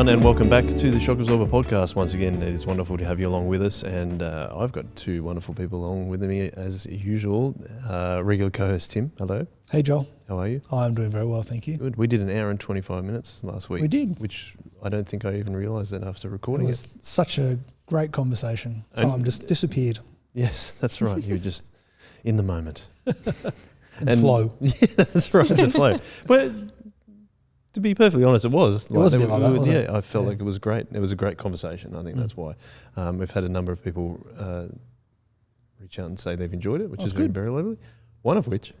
everyone, and welcome back to the Shock Absorber podcast. Once again, it is wonderful to have you along with us, and I've got two wonderful people along with me as usual. Regular co-host Tim, hello. Hey Joel. How are you? I'm doing very well, thank you. Good. We did an hour and 25 minutes last week. We did. Which I don't think I even realised that after recording it. was such a great conversation. Time just disappeared. Yes, that's right. You were just in the moment. and flow. Yeah, that's right, the flow. But to be perfectly honest, it was. It was a bit like that, wasn't it? I felt like it was great. It was a great conversation. I think that's why. We've had a number of people reach out and say they've enjoyed it, which has been very lovely. One of which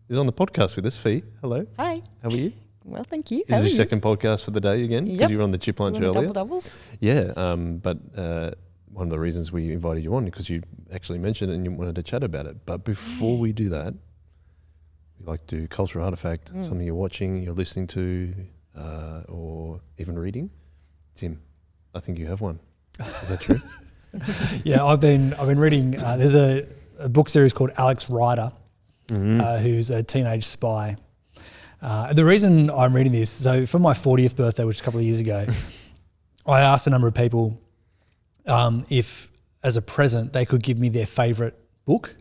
is on the podcast with us. Fee, hello. Hi. How are you? Well, thank you. This is your second podcast for the day again, because you were on the Chip Lunch earlier. Double doubles. Yeah, but one of the reasons we invited you on because you actually mentioned it and you wanted to chat about it. But before we do that, we like to do cultural artifact, something you're watching, you're listening to, or even reading. Tim, I think you have one. Is that true? Yeah, I've been reading. There's a book series called Alex Rider, who's a teenage spy. The reason I'm reading this, so for my 40th birthday, which was a couple of years ago, I asked a number of people if, as a present, they could give me their favourite book.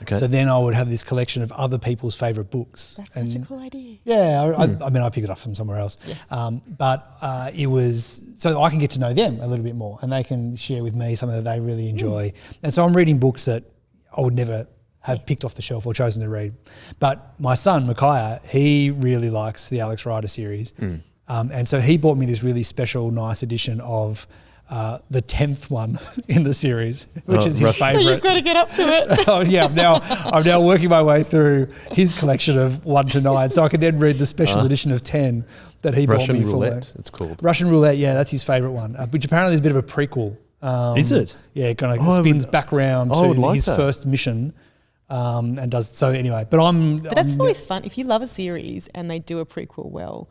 Okay. So then I would have this collection of other people's favourite books. That's such a cool idea. Yeah, I mean, I picked it up from somewhere else. Yeah. But it was, so I can get to know them a little bit more and they can share with me something that they really enjoy. And so I'm reading books that I would never have picked off the shelf or chosen to read. But my son, Micaiah, he really likes the Alex Rider series. And so he bought me this really special, nice edition of the 10th one in the series, which is his favourite. So you've got to get up to it. Oh yeah, I'm now working my way through his collection of 1 to 9, so I can then read the special edition of 10 that he Russian bought me Roulette, for. it's called. Russian Roulette, yeah, that's his favourite one, which apparently is a bit of a prequel. Is it? Yeah, it kind of spins back round to his first mission. And does so anyway. But that's always fun. If you love a series and they do a prequel well,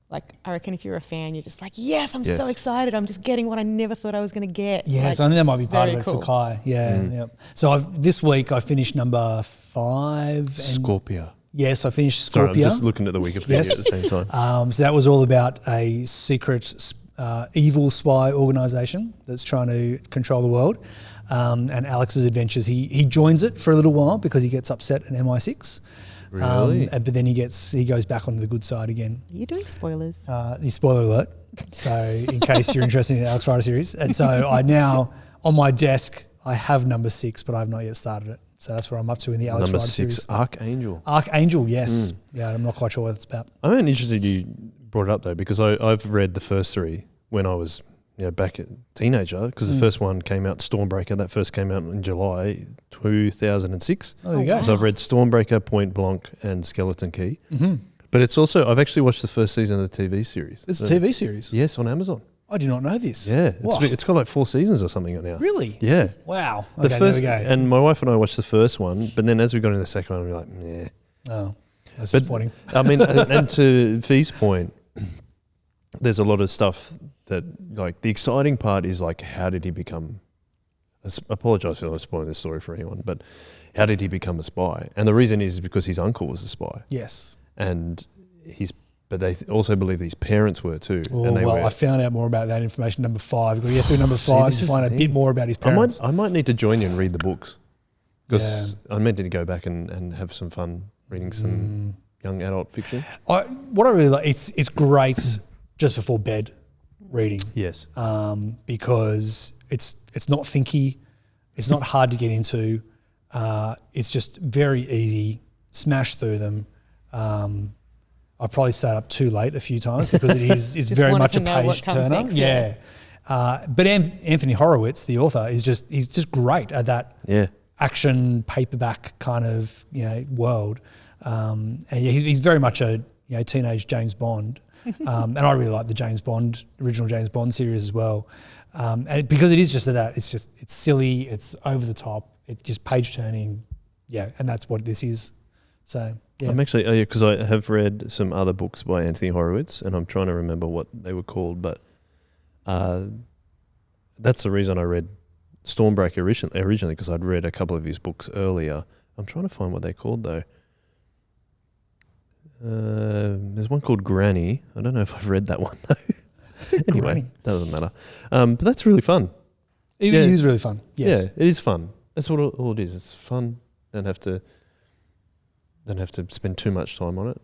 like I reckon if you're a fan, you're just like, yes, I'm so excited. I'm just getting what I never thought I was going to get. Yeah, like, so I think that might be part of it cool. for Kai. Yeah, yep. So this week I finished number 5. Scorpia. Yes, I finished Scorpia. Sorry, I'm just looking at the Wikipedia at the same time. So that was all about a secret evil spy organisation that's trying to control the world. And Alex's adventures, he joins it for a little while because he gets upset at MI6. Really? But then he goes back onto the good side again. Are you doing spoilers? Spoiler alert. So in case you're interested in the Alex Rider series. And so I now, on my desk, I have number 6, but I have not yet started it. So that's where I'm up to in the Alex Rider series. Number 6, Archangel. Archangel, yes. Yeah, I'm not quite sure what it's about. I'm interested you brought it up though, because I've read the first 3 when I was back a teenager, because the first one came out, Stormbreaker, that first came out in July 2006. Oh, there you go. So I've read Stormbreaker, Point Blanc and Skeleton Key. But it's also, I've actually watched the first season of the TV series. It's a TV series? Yes, on Amazon. I did not know this. Yeah, it's got like 4 seasons or something now. Really? Yeah. Wow. The okay, first, there we go. and my wife and I watched the first one, but then as we got into the second one, we were like, yeah. Oh, that's disappointing. I mean, and to Fee's point, there's a lot of stuff that, like, the exciting part is like, how did he become? I apologise for not spoiling this story for anyone, but how did he become a spy? And the reason is because his uncle was a spy. Yes. And but they also believe his parents were too. Oh, and I found out more about that information number 5. Got to get through number 5 to find a bit more about his parents. I might need to join you and read the books, because I meant to go back and have some fun reading some young adult fiction. What I really like, it's great just before bed reading. Yes. Because it's not thinky, it's not hard to get into. It's just very easy. Smash through them. I probably sat up too late a few times because it's very much a page turner. Next, yeah. But Anthony Horowitz, the author, he's just great at that action paperback kind of world. And he's very much a teenage James Bond. And I really like the original James Bond series as well. And because it is just that, it's silly, it's over the top, it's just page turning. Yeah. And that's what this is. So, yeah. I'm actually, because I have read some other books by Anthony Horowitz and I'm trying to remember what they were called, but that's the reason I read Stormbreaker originally, because I'd read a couple of his books earlier. I'm trying to find what they're called though. There's one called Granny. I don't know if I've read that one though. Anyway, that doesn't matter. But that's really fun. It is really fun. Yes. Yeah, it is fun. That's all it is. It's fun. Don't have to spend too much time on it.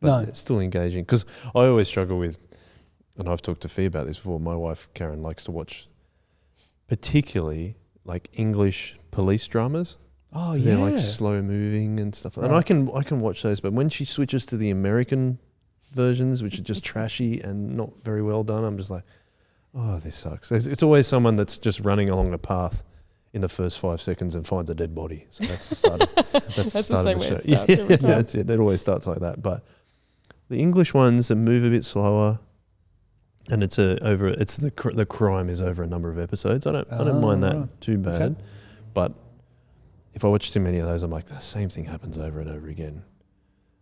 But No. it's still engaging. Because I always struggle with, and I've talked to Fee about this before, my wife Karen likes to watch particularly like English police dramas. Oh, They're like slow moving and stuff. Right. And I can watch those, but when she switches to the American versions, which are just trashy and not very well done, I'm just like, oh, this sucks. It's always someone that's just running along a path in the first 5 seconds and finds a dead body. So that's the start of that's the start of the show. Yeah, that's it. That always starts like that. But the English ones that move a bit slower, and the crime is over a number of episodes. I don't mind that too bad. Okay. But if I watch too many of those, I'm like, the same thing happens over and over again.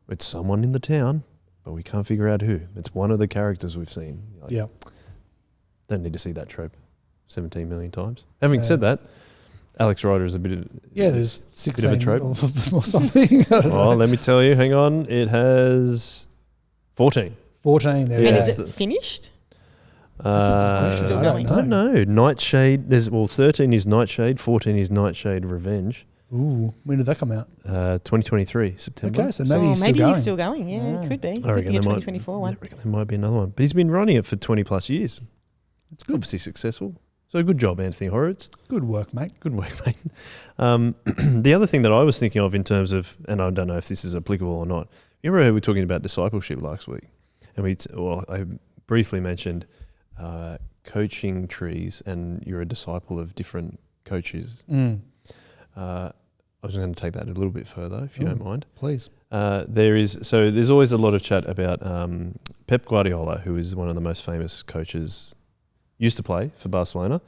It's someone in the town, but we can't figure out who. It's one of the characters we've seen. Like, don't need to see that trope 17 million times. Having said that, Alex Rider is a bit of there's 16 bit of a trope or something. Let me tell you. Hang on, it has 14. 14. There. And is it finished? Still going. I don't know. Nightshade. 13 is Nightshade. 14 is Nightshade Revenge. Ooh, when did that come out? 2023 September. Okay, so maybe he's still going. Yeah, it could be. I reckon a 2024 one. I reckon there might be another one, but he's been running it for 20 plus years. It's good. Obviously successful. So good job, Anthony Horowitz. Good work, mate. Good work, mate. The other thing that I was thinking of in terms of, and I don't know if this is applicable or not. You remember we were talking about discipleship last week, and I briefly mentioned coaching trees, and you're a disciple of different coaches. I was going to take that a little bit further, if you don't mind. Please. There's always a lot of chat about Pep Guardiola, who is one of the most famous coaches, used to play for Barcelona,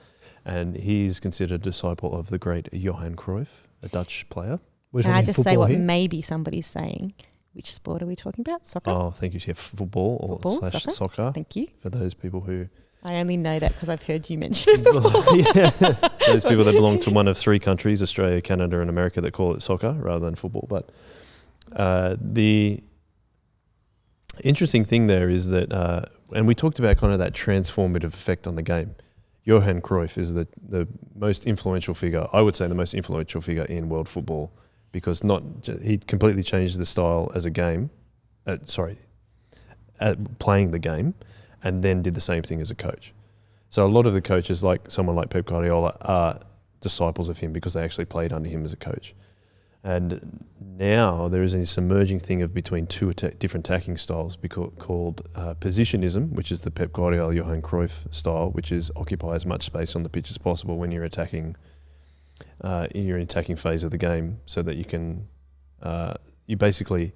and he's considered a disciple of the great Johan Cruyff, a Dutch player. Can I just say what maybe somebody's saying? Which sport are we talking about? Soccer? Oh, thank you. Yeah, football or soccer. Thank you. For those people who... I only know that because I've heard you mention it before. Those people that belong to one of 3 countries, Australia, Canada and America, that call it soccer rather than football. But the interesting thing there is that, and we talked about kind of that transformative effect on the game. Johan Cruyff is the most influential figure, I would say the most influential figure in world football, because he completely changed the style as a game, playing the game, and then did the same thing as a coach. So a lot of the coaches, like someone like Pep Guardiola, are disciples of him because they actually played under him as a coach. And now there is this emerging thing of between 2 different attacking styles called positionism, which is the Pep Guardiola, Johan Cruyff style, which is occupy as much space on the pitch as possible when you're attacking, in your attacking phase of the game, so that you can, you basically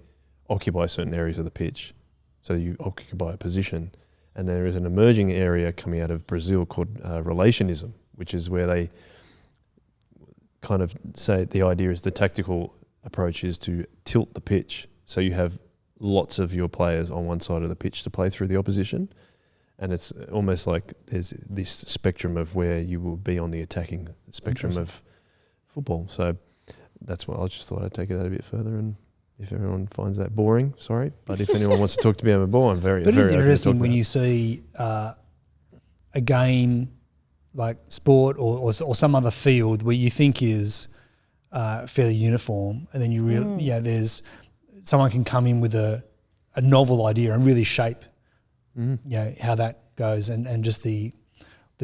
occupy certain areas of the pitch. So you occupy a position. And there is an emerging area coming out of Brazil called relationism, which is where they kind of say the idea is the tactical approach is to tilt the pitch so you have lots of your players on one side of the pitch to play through the opposition. And it's almost like there's this spectrum of where you will be on the attacking spectrum of football. So that's why I just thought I'd take it out a bit further, and if everyone finds that boring, sorry. But if anyone wants to talk to me about ball, I'm very But it's interesting when you you see a game like sport or some other field where you think is fairly uniform, and then you there's someone can come in with a novel idea and really shape how that goes, and just the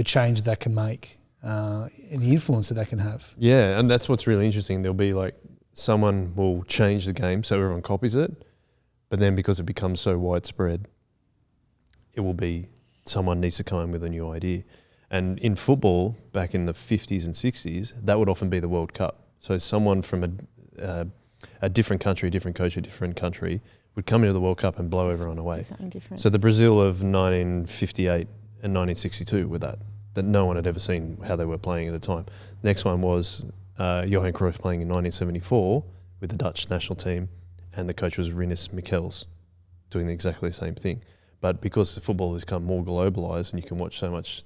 change that can make and the influence that can have. Yeah, and that's what's really interesting. There'll be like someone will change the game so everyone copies it, but then because it becomes so widespread, it will be someone needs to come in with a new idea. And in football, back in the 50s and 60s, that would often be the World Cup. So someone from a different country, a different coach, a different country, would come into the World Cup and blow everyone away. Something different. So the Brazil of 1958 and 1962 were that no one had ever seen how they were playing at the time. Next one was Johan Cruyff playing in 1974 with the Dutch national team, and the coach was Rinus Michels, doing exactly the same thing. But because football has become more globalised and you can watch so much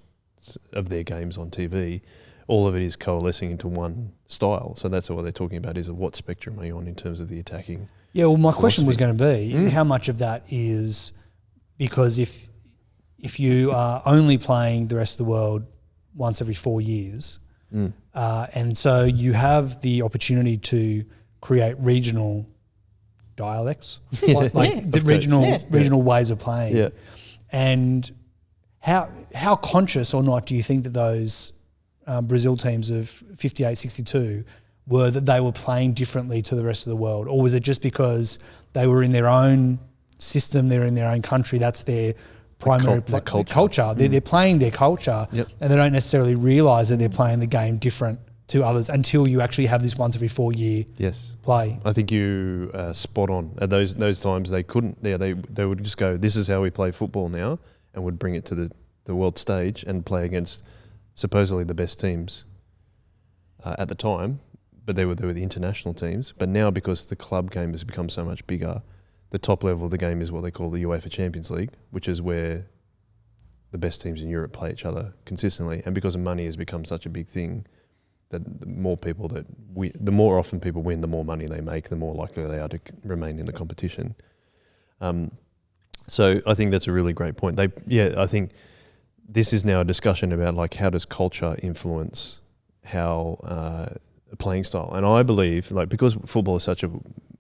of their games on TV, all of it is coalescing into one style. So that's what they're talking about, is what spectrum are you on in terms of the attacking? Yeah, well, my question was going to be how much of that is because if if you are only playing the rest of the world once every 4 years, and so you have the opportunity to create regional dialects, regional ways of playing. Yeah. And how conscious or not do you think that those Brazil teams of 58, 62 were that they were playing differently to the rest of the world? Or was it just because they were in their own system, they're in their own country, that's their primary culture. They're playing their culture, and they don't necessarily realise that they're playing the game different to others until you actually have this once every 4 year play. I think you spot on. At those times they couldn't. Yeah, they would just go, this is how we play football now, and would bring it to the world stage and play against supposedly the best teams at the time, but they were the international teams. But now, because the club game has become so much bigger, the top level of the game is what they call the UEFA Champions League, which is where the best teams in Europe play each other consistently. And because money has become such a big thing, that the more often people win, the more money they make, the more likely they are to remain in the competition. So I think that's a really great point. I think this is now a discussion about like how does culture influence how a playing style. And I believe like because football is such a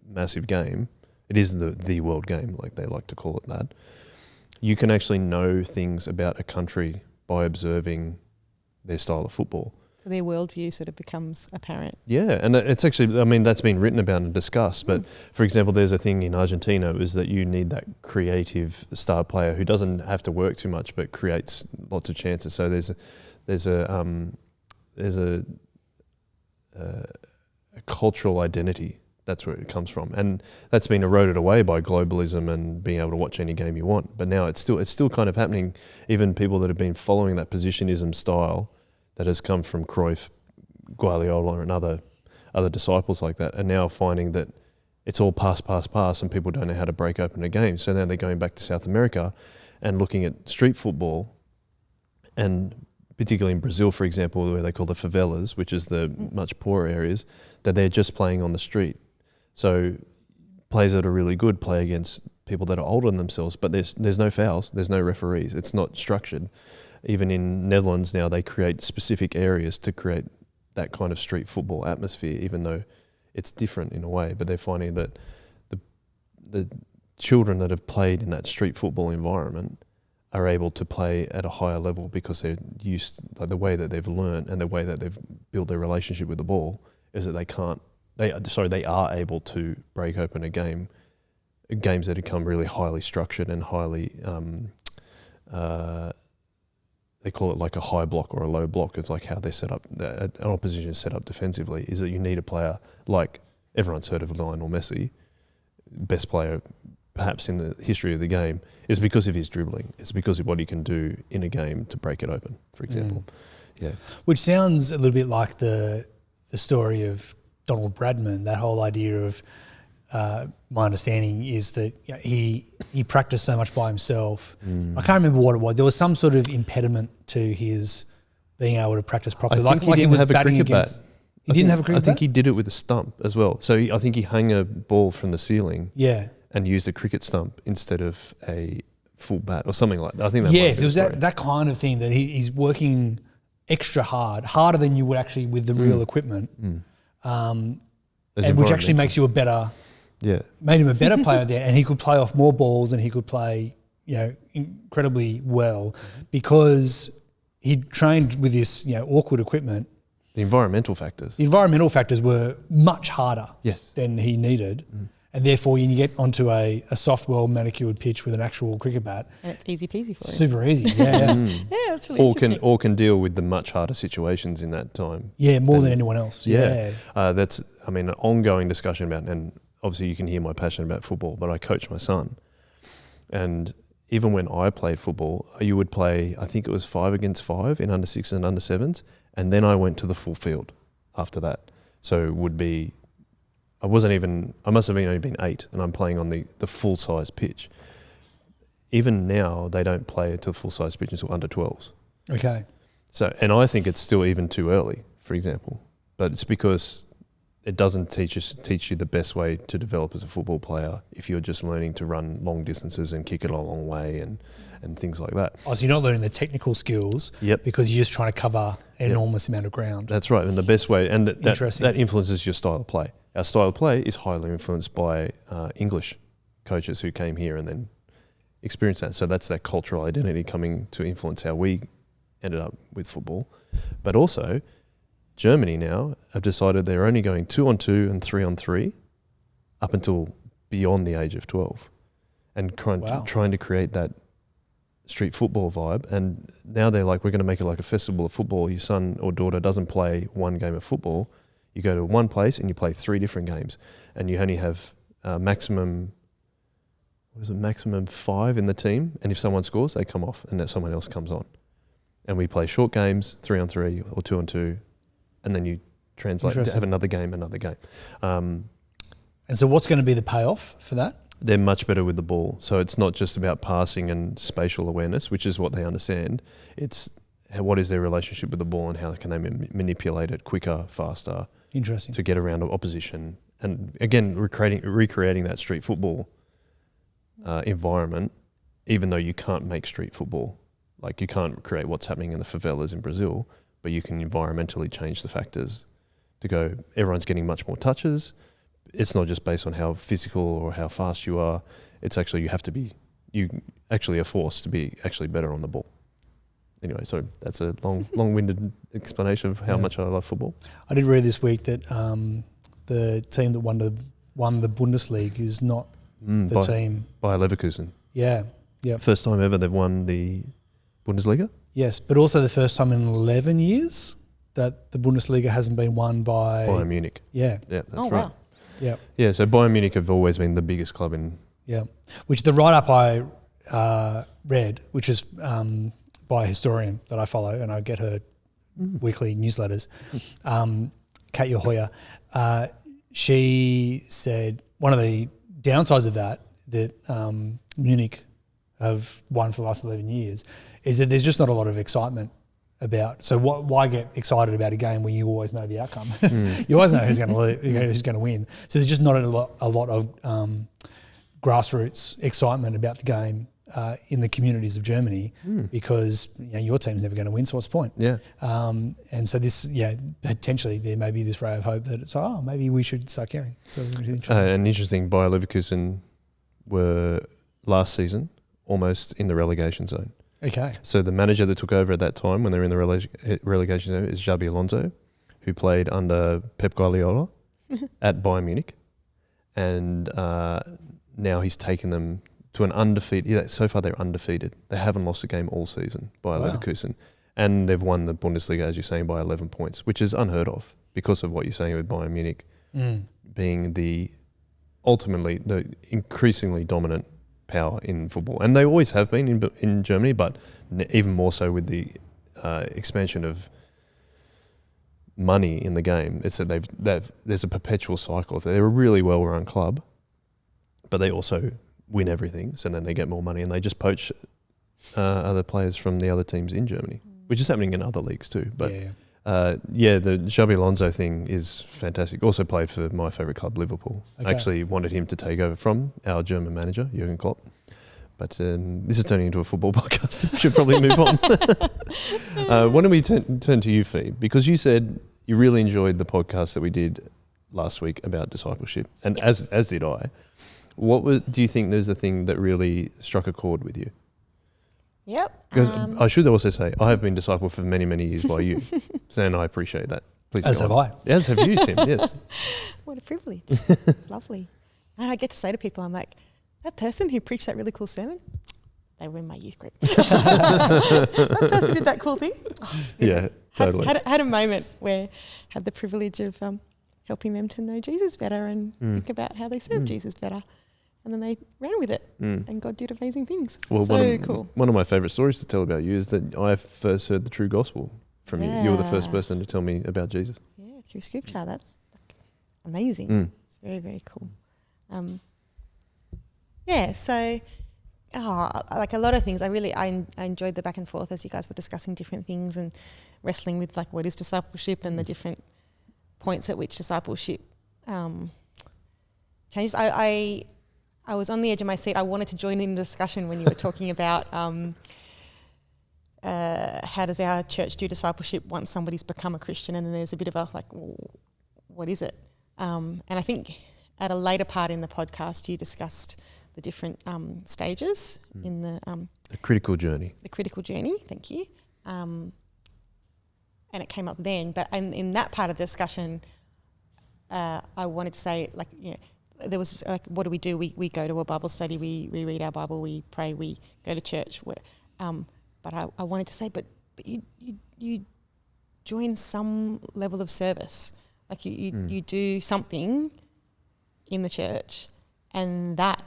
massive game, it is the world game, like they like to call it that. You can actually know things about a country by observing their style of football. So their worldview sort of becomes apparent. Yeah, and it's actually, I mean, that's been written about and discussed. But for example, there's a thing in Argentina is that you need that creative star player who doesn't have to work too much but creates lots of chances. So there's a cultural identity. That's where it comes from, and that's been eroded away by globalism and being able to watch any game you want. But now it's still kind of happening. Even people that have been following that positionism style that has come from Cruyff, Guardiola, and other disciples like that, are now finding that it's all pass, and people don't know how to break open a game. So now they're going back to South America and looking at street football, and particularly in Brazil, for example, where they call the favelas, which is the much poorer areas, that they're just playing on the street. So players that are really good play against people that are older than themselves, but there's no fouls, there's no referees, it's not structured. Even in Netherlands now, they create specific areas to create that kind of street football atmosphere, even though it's different in a way. But they're finding that the children that have played in that street football environment are able to play at a higher level because they're used, like the way that they've learned and the way that they've built their relationship with the ball is that they are able to break open games that become really highly structured and highly, they call it like a high block or a low block of like how they're set up, an opposition is set up defensively, is that you need a player like everyone's heard of Lionel Messi, best player perhaps in the history of the game, is because of his dribbling. It's because of what he can do in a game to break it open, for example. Yeah. Which sounds a little bit like the story of Donald Bradman, that whole idea of, my understanding is that he practiced so much by himself. I can't remember what it was. There was some sort of impediment to his being able to practice properly. I think he didn't have a cricket bat. He didn't have a cricket bat? I think he did it with a stump as well. So I think he hung a ball from the ceiling and used a cricket stump instead of a full bat or something like that. I think that it was that kind of thing that he's working extra hard, harder than you would actually with the real equipment, and which actually makes you made him a better player there, and he could play off more balls and he could play, incredibly well because he trained with this, awkward equipment. The environmental factors. The environmental factors were much harder than he needed. And therefore you get onto a soft, well-manicured pitch with an actual cricket bat. And it's easy peasy for him. Super easy, yeah. That's really interesting. Or can deal with the much harder situations in that time. Yeah, more than anyone else. That's, an ongoing discussion about, and obviously you can hear my passion about football, but I coach my son. And even when I played football, you would play, I think it was 5 against 5 in under 6s and under 7s. And then I went to the full field after that. So it would be, I must have only been 8 and I'm playing on the full size pitch. Even now, they don't play to the full size pitch until under 12s. Okay. So, and I think it's still even too early, for example. But it's because it doesn't teach you the best way to develop as a football player if you're just learning to run long distances and kick it a long way and things like that. Oh, so you're not learning the technical skills because you're just trying to cover an enormous amount of ground. That's right. And the best way, and that influences your style of play. Our style of play is highly influenced by English coaches who came here and then experienced that. So that's that cultural identity coming to influence how we ended up with football. But also, Germany now have decided they're only going 2-on-2 and 3-on-3 up until beyond the age of 12 and trying to create that street football vibe. And now they're like, we're going to make it like a festival of football. Your son or daughter doesn't play one game of football. You go to one place and you play 3 different games, and you only have maximum 5 in the team. And if someone scores, they come off and then someone else comes on. And we play short games, 3-on-3 or 2-on-2. And then you translate to have another game. And so what's going to be the payoff for that? They're much better with the ball. So it's not just about passing and spatial awareness, which is what they understand. It's what is their relationship with the ball and how can they manipulate it quicker, faster. Interesting. To get around opposition. And again, recreating that street football environment, even though you can't make street football. Like you can't create what's happening in the favelas in Brazil, but you can environmentally change the factors to go, everyone's getting much more touches. It's not just based on how physical or how fast you are. It's actually, you actually are forced to be actually better on the ball. Anyway, so that's a long-winded explanation of how much I love football. I did read this week that the team that won the Bundesliga is not the team. Bayer Leverkusen. Yeah. First time ever they've won the Bundesliga? Yes, but also the first time in 11 years that the Bundesliga hasn't been won by... Bayern Munich. Yeah. Yeah, that's right. Wow. Yeah. Yeah, so Bayern Munich have always been the biggest club in... Yeah, which the write-up I read, which is by a historian that I follow, and I get her weekly newsletters, Katja Hoyer, she said one of the downsides of that Munich have won for the last 11 years is that there's just not a lot of excitement about. So why get excited about a game when you always know the outcome? You always know who's going to lose, who's going to win. So there's just not a lot of grassroots excitement about the game in the communities of Germany because your team's never going to win. So what's the point? Yeah. And so this, potentially there may be this ray of hope that it's maybe we should start caring. So it's interesting. And interesting, Bayer Leverkusen were last season almost in the relegation zone. Okay. So the manager that took over at that time when they were in the relegation zone is Xabi Alonso, who played under Pep Guardiola at Bayern Munich. And now he's taken them to an undefeated... So far they're undefeated. They haven't lost a game all season by Leverkusen. And they've won the Bundesliga, as you're saying, by 11 points, which is unheard of because of what you're saying with Bayern Munich being ultimately the increasingly dominant power in football, and they always have been in Germany, but even more so with the expansion of money in the game. It's that there's a perpetual cycle. They're a really well-run club, but they also win everything, so then they get more money, and they just poach other players from the other teams in Germany, which is happening in other leagues too. But the Xabi Alonso thing is fantastic. Also played for my favourite club, Liverpool. Okay. I actually wanted him to take over from our German manager, Jurgen Klopp. But this is turning into a football podcast. We should probably move on. Why don't we turn to you, Fee? Because you said you really enjoyed the podcast that we did last week about discipleship, and as did I. Do you think there's a thing that really struck a chord with you? Yep. Because I should also say, I have been discipled for many, many years by you. And I appreciate that. Please as have I. As have you, Tim, yes. What a privilege. Lovely. And I get to say to people, I'm like, that person who preached that really cool sermon, they were in my youth group. That person did that cool thing. Totally. Had a moment where I had the privilege of helping them to know Jesus better and think about how they serve Jesus better. And then they ran with it, and God did amazing things. Well, cool. One of my favourite stories to tell about you is that I first heard the true gospel from you. You were the first person to tell me about Jesus. Yeah, through Scripture. That's amazing. It's very, very cool. So like a lot of things, I enjoyed the back and forth as you guys were discussing different things and wrestling with like what is discipleship and the different points at which discipleship changes. I was on the edge of my seat. I wanted to join in the discussion when you were talking about how does our church do discipleship once somebody's become a Christian, and then there's a bit of a like, well, what is it? And I think at a later part in the podcast you discussed the different stages in the critical journey. The critical journey, thank you. And it came up then, but in that part of the discussion, I wanted to say, like, you know, there was like, what do? We go to a Bible study, we read our Bible, we pray, we go to church. But I wanted to say, but you join some level of service, like you do something in the church, and that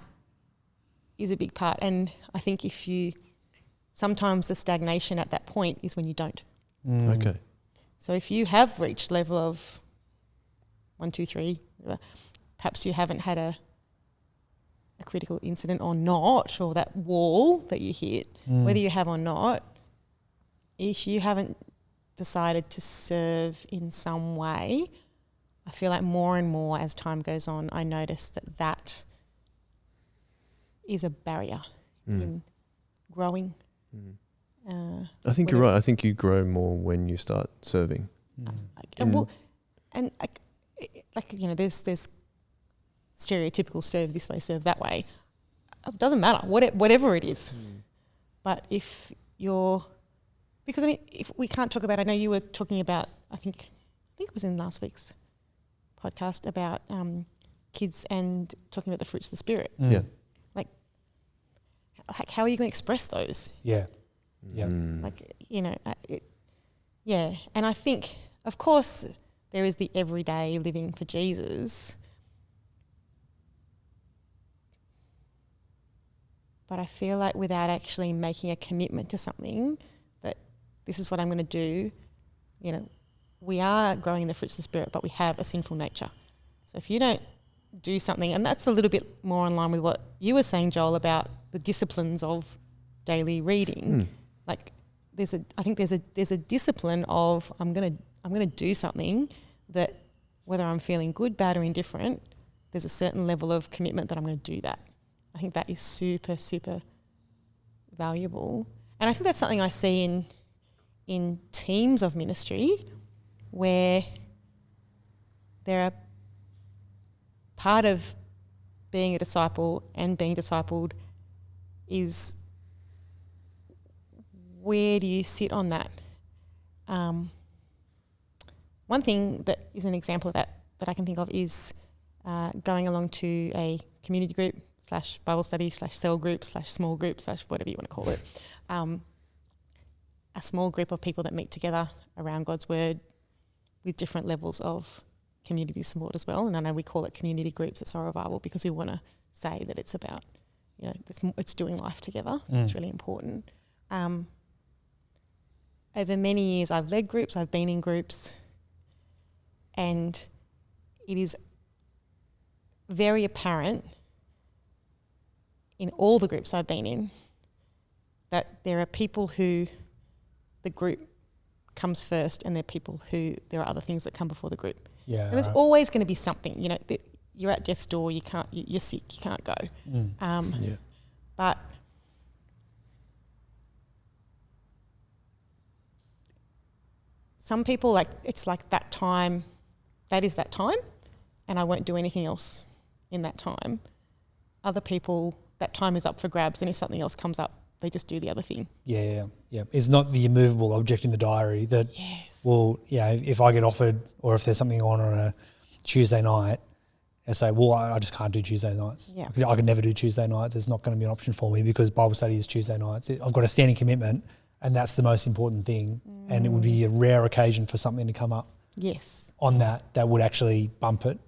is a big part. And I think sometimes the stagnation at that point is when you don't. Okay. So if you have reached level of 1, 2, 3, perhaps you haven't had a critical incident or not, or that wall that you hit, whether you have or not, if you haven't decided to serve in some way, I feel like more and more as time goes on, I notice that is a barrier in growing. I think you're right. I think you grow more when you start serving. There's stereotypical serve this way, serve that way. It doesn't matter, whatever it is. But if we can't talk about, I know you were talking about, I think it was in last week's podcast about kids and talking about the fruits of the Spirit. Yeah. Like how are you going to express those? Yeah. Yeah. Like, you know, yeah. And I think, of course, there is the everyday living for Jesus. But I feel like without actually making a commitment to something, that this is what I'm going to do, you know, we are growing in the fruits of the Spirit, but we have a sinful nature. So if you don't do something, and that's a little bit more in line with what you were saying, Joel, about the disciplines of daily reading. Like I think there's a discipline of I'm gonna do something that, whether I'm feeling good, bad, or indifferent, there's a certain level of commitment that I'm going to do that. I think that is super, super valuable. And I think that's something I see in teams of ministry, where there are part of being a disciple and being discipled is, where do you sit on that? One thing that is an example of that I can think of is going along to a community group / Bible study / cell group / small group / whatever you want to call it. A small group of people that meet together around God's word with different levels of community support as well. And I know we call it community groups at Sorrow Bible because we want to say that it's about, you know, it's doing life together. It's really important. Over many years, I've led groups, I've been in groups, and it is very apparent in all the groups I've been in that there are people who the group comes first, and there are other things that come before the group. Yeah. And there's always going to be something, you know, you're at death's door, you're sick, you can't go. But some people, like, it's like that time, that is that time, and I won't do anything else in that time. Other people, that time is up for grabs, and if something else comes up, they just do the other thing. Yeah. It's not the immovable object in the diary that, well, yeah, if I get offered, or if there's something on a Tuesday night, and say, well, I just can't do Tuesday nights. Yeah. I can never do Tuesday nights. It's not going to be an option for me because Bible study is Tuesday nights. I've got a standing commitment, and that's the most important thing. And it would be a rare occasion for something to come up. Yes. On that would actually bump it.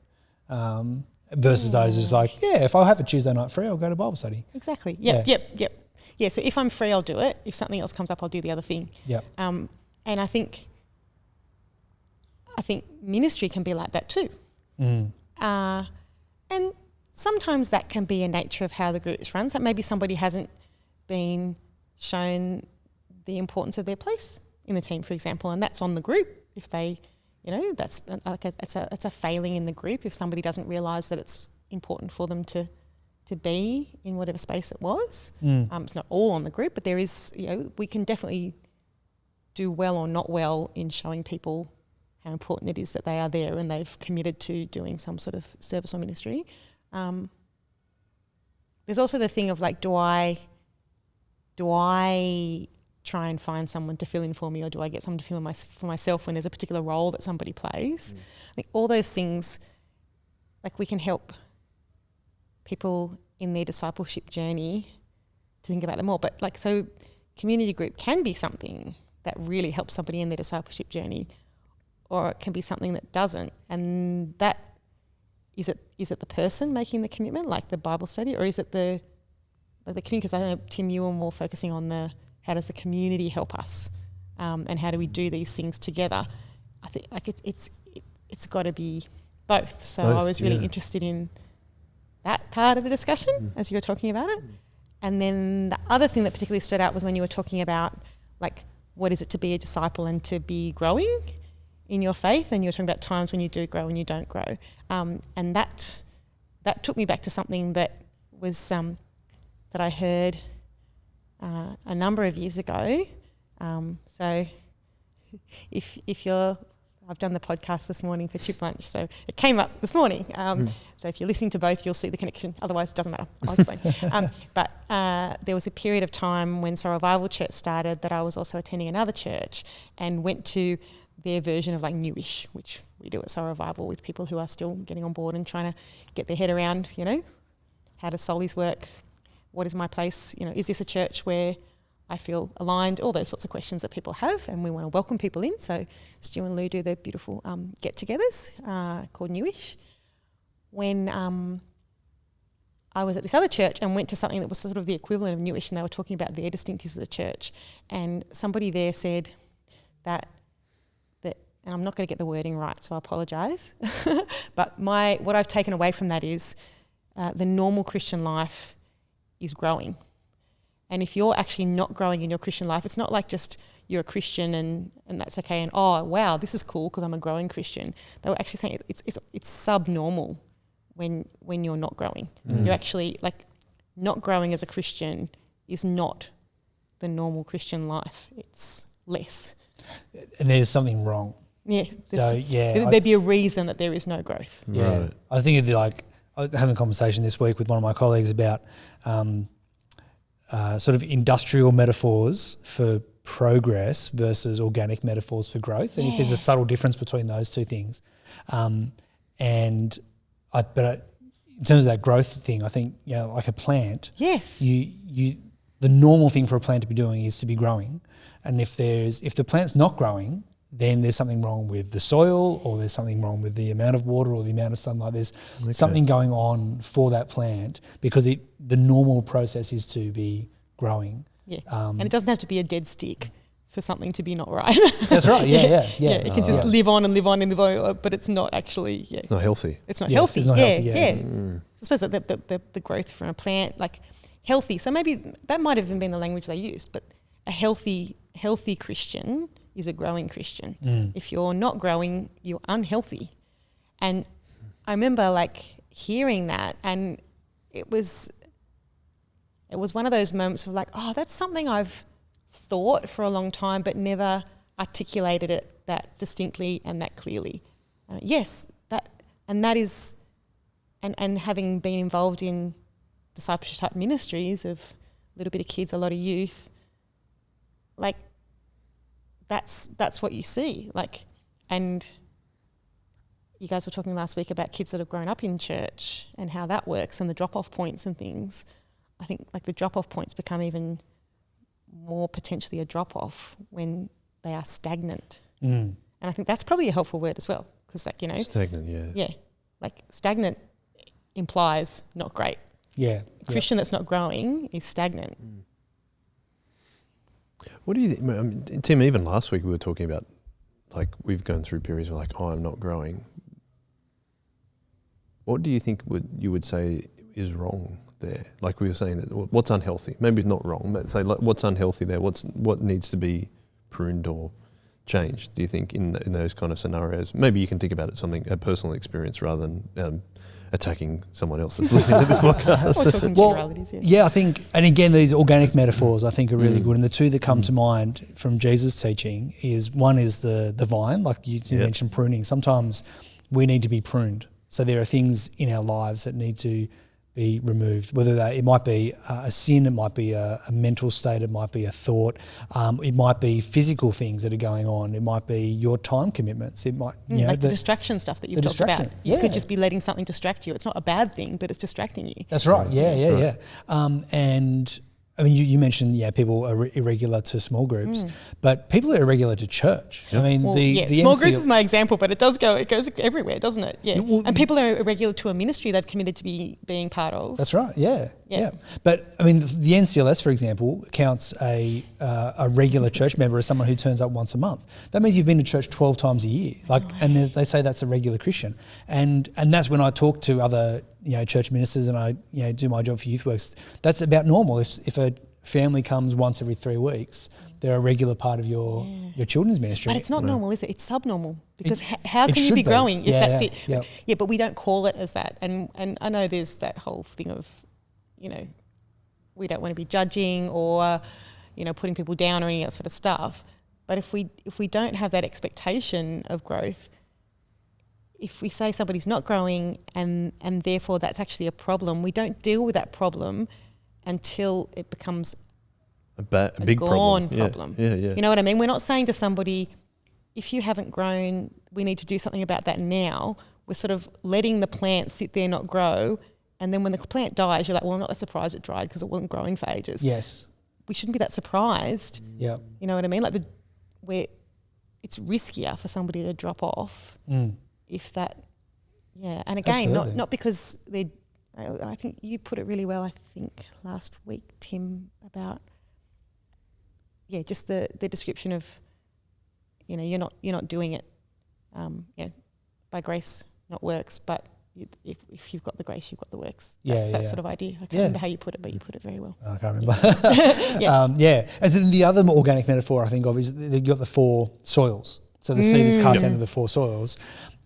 Versus those who's like, if I have a Tuesday night free, I'll go to Bible study. Exactly. Yep. Yeah, so if I'm free, I'll do it. If something else comes up, I'll do the other thing. Yep. And I think ministry can be like that too. And sometimes that can be a nature of how the groups run. So maybe somebody hasn't been shown the importance of their place in the team, for example, and that's on the group if they, that's like it's a failing in the group if somebody doesn't realise that it's important for them to be in whatever space it was. It's not all on the group, but there is, we can definitely do well or not well in showing people how important it is that they are there and they've committed to doing some sort of service or ministry. There's also the thing of like, do I try and find someone to fill in for me, or do I get someone to fill in for myself when there's a particular role that somebody plays? I think all those things, like, we can help people in their discipleship journey to think about them more. But like, so community group can be something that really helps somebody in their discipleship journey, or it can be something that doesn't. And that, is it the person making the commitment, like the Bible study, or is it the community? Because I know, Tim, you were more focusing on how does the community help us, and how do we do these things together? I think like it's got to be both. So I was really interested in that part of the discussion as you were talking about it. And then the other thing that particularly stood out was when you were talking about like, what is it to be a disciple and to be growing in your faith, and you were talking about times when you do grow and you don't grow. And that took me back to something that was that I heard a number of years ago. So if you're, I've done the podcast this morning for Chip Lunch, so it came up this morning. So if you're listening to both, you'll see the connection. Otherwise, it doesn't matter. I'll explain. But there was a period of time when Soul Revival Church started that I was also attending another church and went to their version of like Newish, which we do at Soul Revival with people who are still getting on board and trying to get their head around, how does Soulies work? What is my place? Is this a church where I feel aligned? All those sorts of questions that people have, and we want to welcome people in. So Stu and Lou do their beautiful get-togethers called Newish. When I was at this other church and went to something that was sort of the equivalent of Newish, and they were talking about their distinctives of the church, and somebody there said that, and I'm not going to get the wording right, so I apologise, but what I've taken away from that is the normal Christian life is growing. And if you're actually not growing in your Christian life, it's not like just you're a Christian and that's okay, and oh wow, this is cool because I'm a growing Christian. They were actually saying it's subnormal when you're not growing. You're actually like, not growing as a Christian is not the normal Christian life. It's less. And there's something wrong. Yeah. So there'd be a reason that there is no growth. Yeah. Right. I think of I was having a conversation this week with one of my colleagues about sort of industrial metaphors for progress versus organic metaphors for growth, and if there's a subtle difference between those two things. But in terms of that growth thing, I think like a plant. Yes. The normal thing for a plant to be doing is to be growing, and if the plant's not growing, then there's something wrong with the soil, or there's something wrong with the amount of water or the amount of sunlight. There's something going on for that plant, because the normal process is to be growing. Yeah, and it doesn't have to be a dead stick for something to be not right. That's right, yeah. It can just live on and live on and live on, but it's not actually, It's not healthy. It's not healthy. It's not healthy, I suppose that the growth from a plant, like healthy, so maybe that might have even been the language they used, but a healthy Christian is a growing Christian. If you're not growing, you're unhealthy. And I remember like hearing that, and it was one of those moments of like, oh, that's something I've thought for a long time but never articulated it that distinctly and that clearly. That is, and having been involved in discipleship type ministries of a little bit of kids, a lot of youth, like that's what you see. Like, and you guys were talking last week about kids that have grown up in church and how that works and the drop-off points and things. I think like the drop-off points become even more potentially a drop-off when they are stagnant. And I think that's probably a helpful word as well, because like, stagnant, yeah, like stagnant implies not great. A Christian that's not growing is stagnant. What do you think? I mean, Tim, even last week we were talking about, like, we've gone through periods of like, oh, I'm not growing. What do you think you would say is wrong there? Like we were saying, that what's unhealthy? Maybe not wrong, but say like, what's unhealthy there? What needs to be pruned or change, do you think, in those kind of scenarios? Maybe you can think about it a personal experience rather than attacking someone else that's listening to this podcast. Or talking generalities, I think, and again, these organic metaphors I think are really good. And the two that come to mind from Jesus' teaching is, one is the vine, like you mentioned pruning. Sometimes we need to be pruned. So there are things in our lives that need to be removed, whether it might be a sin, it might be a mental state, it might be a thought, it might be physical things that are going on, it might be your time commitments, it might like the distraction stuff that you've talked about. You could just be letting something distract you. It's not a bad thing, but it's distracting you. That's right. Yeah. And I mean, you mentioned people are irregular to small groups, but people are irregular to church. Yep. I mean, the small groups is my example, but it goes everywhere, doesn't it? Yeah, and people are irregular to a ministry they've committed to being part of. That's right. Yeah. But I mean, the NCLS, for example, counts a regular church member as someone who turns up once a month. That means you've been to church 12 times a year. And they say that's a regular Christian. And that's when I talk to other church ministers and I do my job for YouthWorks. That's about normal. If a family comes once every 3 weeks, they're a regular part of your children's ministry. But it's not normal, is it? It's subnormal, because how can you be growing if that's it? Yeah, but we don't call it as that. And I know there's that whole thing of, we don't want to be judging or, putting people down or any of that sort of stuff. But if we don't have that expectation of growth, if we say somebody's not growing and therefore that's actually a problem, we don't deal with that problem until it becomes a big problem. Yeah. You know what I mean? We're not saying to somebody, if you haven't grown, we need to do something about that now. We're sort of letting the plant sit there, not grow. And then when the plant dies, you're like, well, I'm not that surprised it dried because it wasn't growing for ages. Yes. We shouldn't be that surprised. Yeah. You know what I mean? Like where it's riskier for somebody to drop off if that, And again, not because they're, I think you put it really well, I think last week, Tim, about, just the description of, you're not doing it, by grace, not works, but if you've got the grace, you've got the works. That sort of idea. I can't remember how you put it, but you put it very well. I can't remember. And then the other organic metaphor I think of is you've got the 4 soils. So the seed is cast into the 4 soils.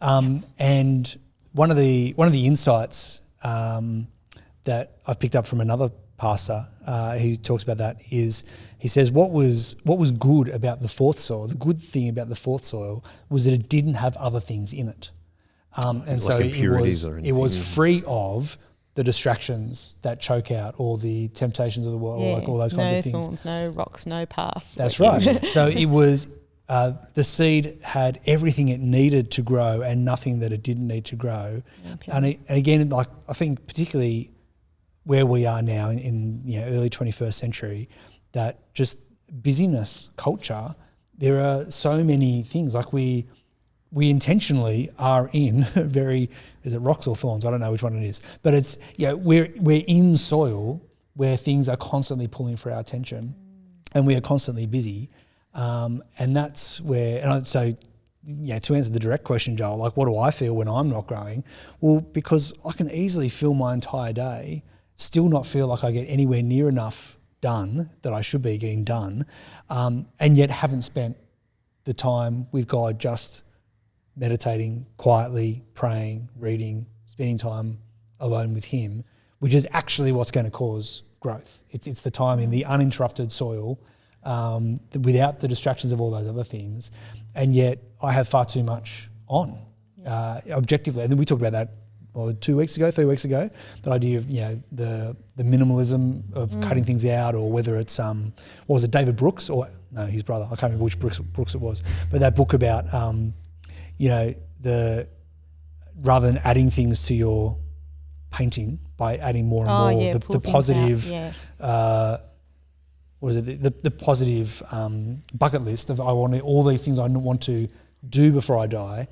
And one of the insights that I've picked up from another pastor who talks about that is, he says what was good about the 4th soil, the good thing about the 4th soil was that it didn't have other things in it. And like so it was free of the distractions that choke out, or the temptations of the world, or like all those kinds of things. No thorns, no rocks, no path. That's right. So it was, the seed had everything it needed to grow and nothing that it didn't need to grow. Okay. And again, like I think particularly where we are now in early 21st century, that just busyness culture, there are so many things. Like we intentionally are in is it rocks or thorns? I don't know which one it is, but it's we're in soil where things are constantly pulling for our attention, and we are constantly busy, and that's where. And so, to answer the direct question, Joel, like what do I feel when I'm not growing? Well, because I can easily fill my entire day, still not feel like I get anywhere near enough done that I should be getting done, and yet haven't spent the time with God just meditating quietly, praying, reading, spending time alone with Him, which is actually what's going to cause growth. It's the time in the uninterrupted soil, without the distractions of all those other things, and yet I have far too much on, objectively. And then we talked about that 3 weeks ago, the idea of the minimalism of cutting things out, or whether it's what was it, David Brooks, or no, his brother, I can't remember which Brooks it was, but that book about rather than adding things to your painting by adding more and more, the positive what is it, the positive bucket list of I want all these things I want to do before I die.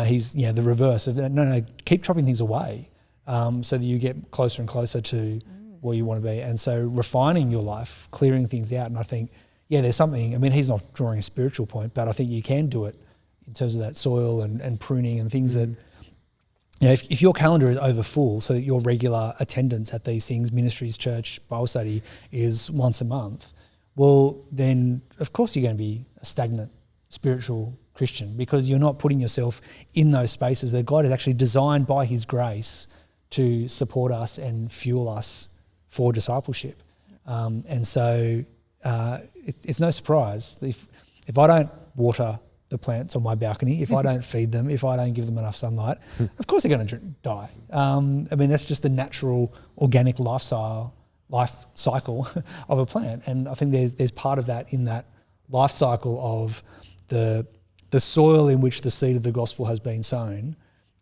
He's the reverse of that. No, keep chopping things away, so that you get closer and closer to where you want to be. And so refining your life, clearing things out. And I think, there's something, I mean, he's not drawing a spiritual point, but I think you can do it in terms of that soil and pruning and things that, if your calendar is over full, so that your regular attendance at these things, ministries, church, Bible study, is once a month, well, then of course you're going to be a stagnant spiritual Christian, because you're not putting yourself in those spaces that God has actually designed by his grace to support us and fuel us for discipleship. And so it's no surprise if I don't water the plants on my balcony, if I don't feed them, if I don't give them enough sunlight, of course they're going to die. I mean, that's just the natural organic life cycle of a plant. And I think there's part of that in that life cycle of the soil in which the seed of the gospel has been sown,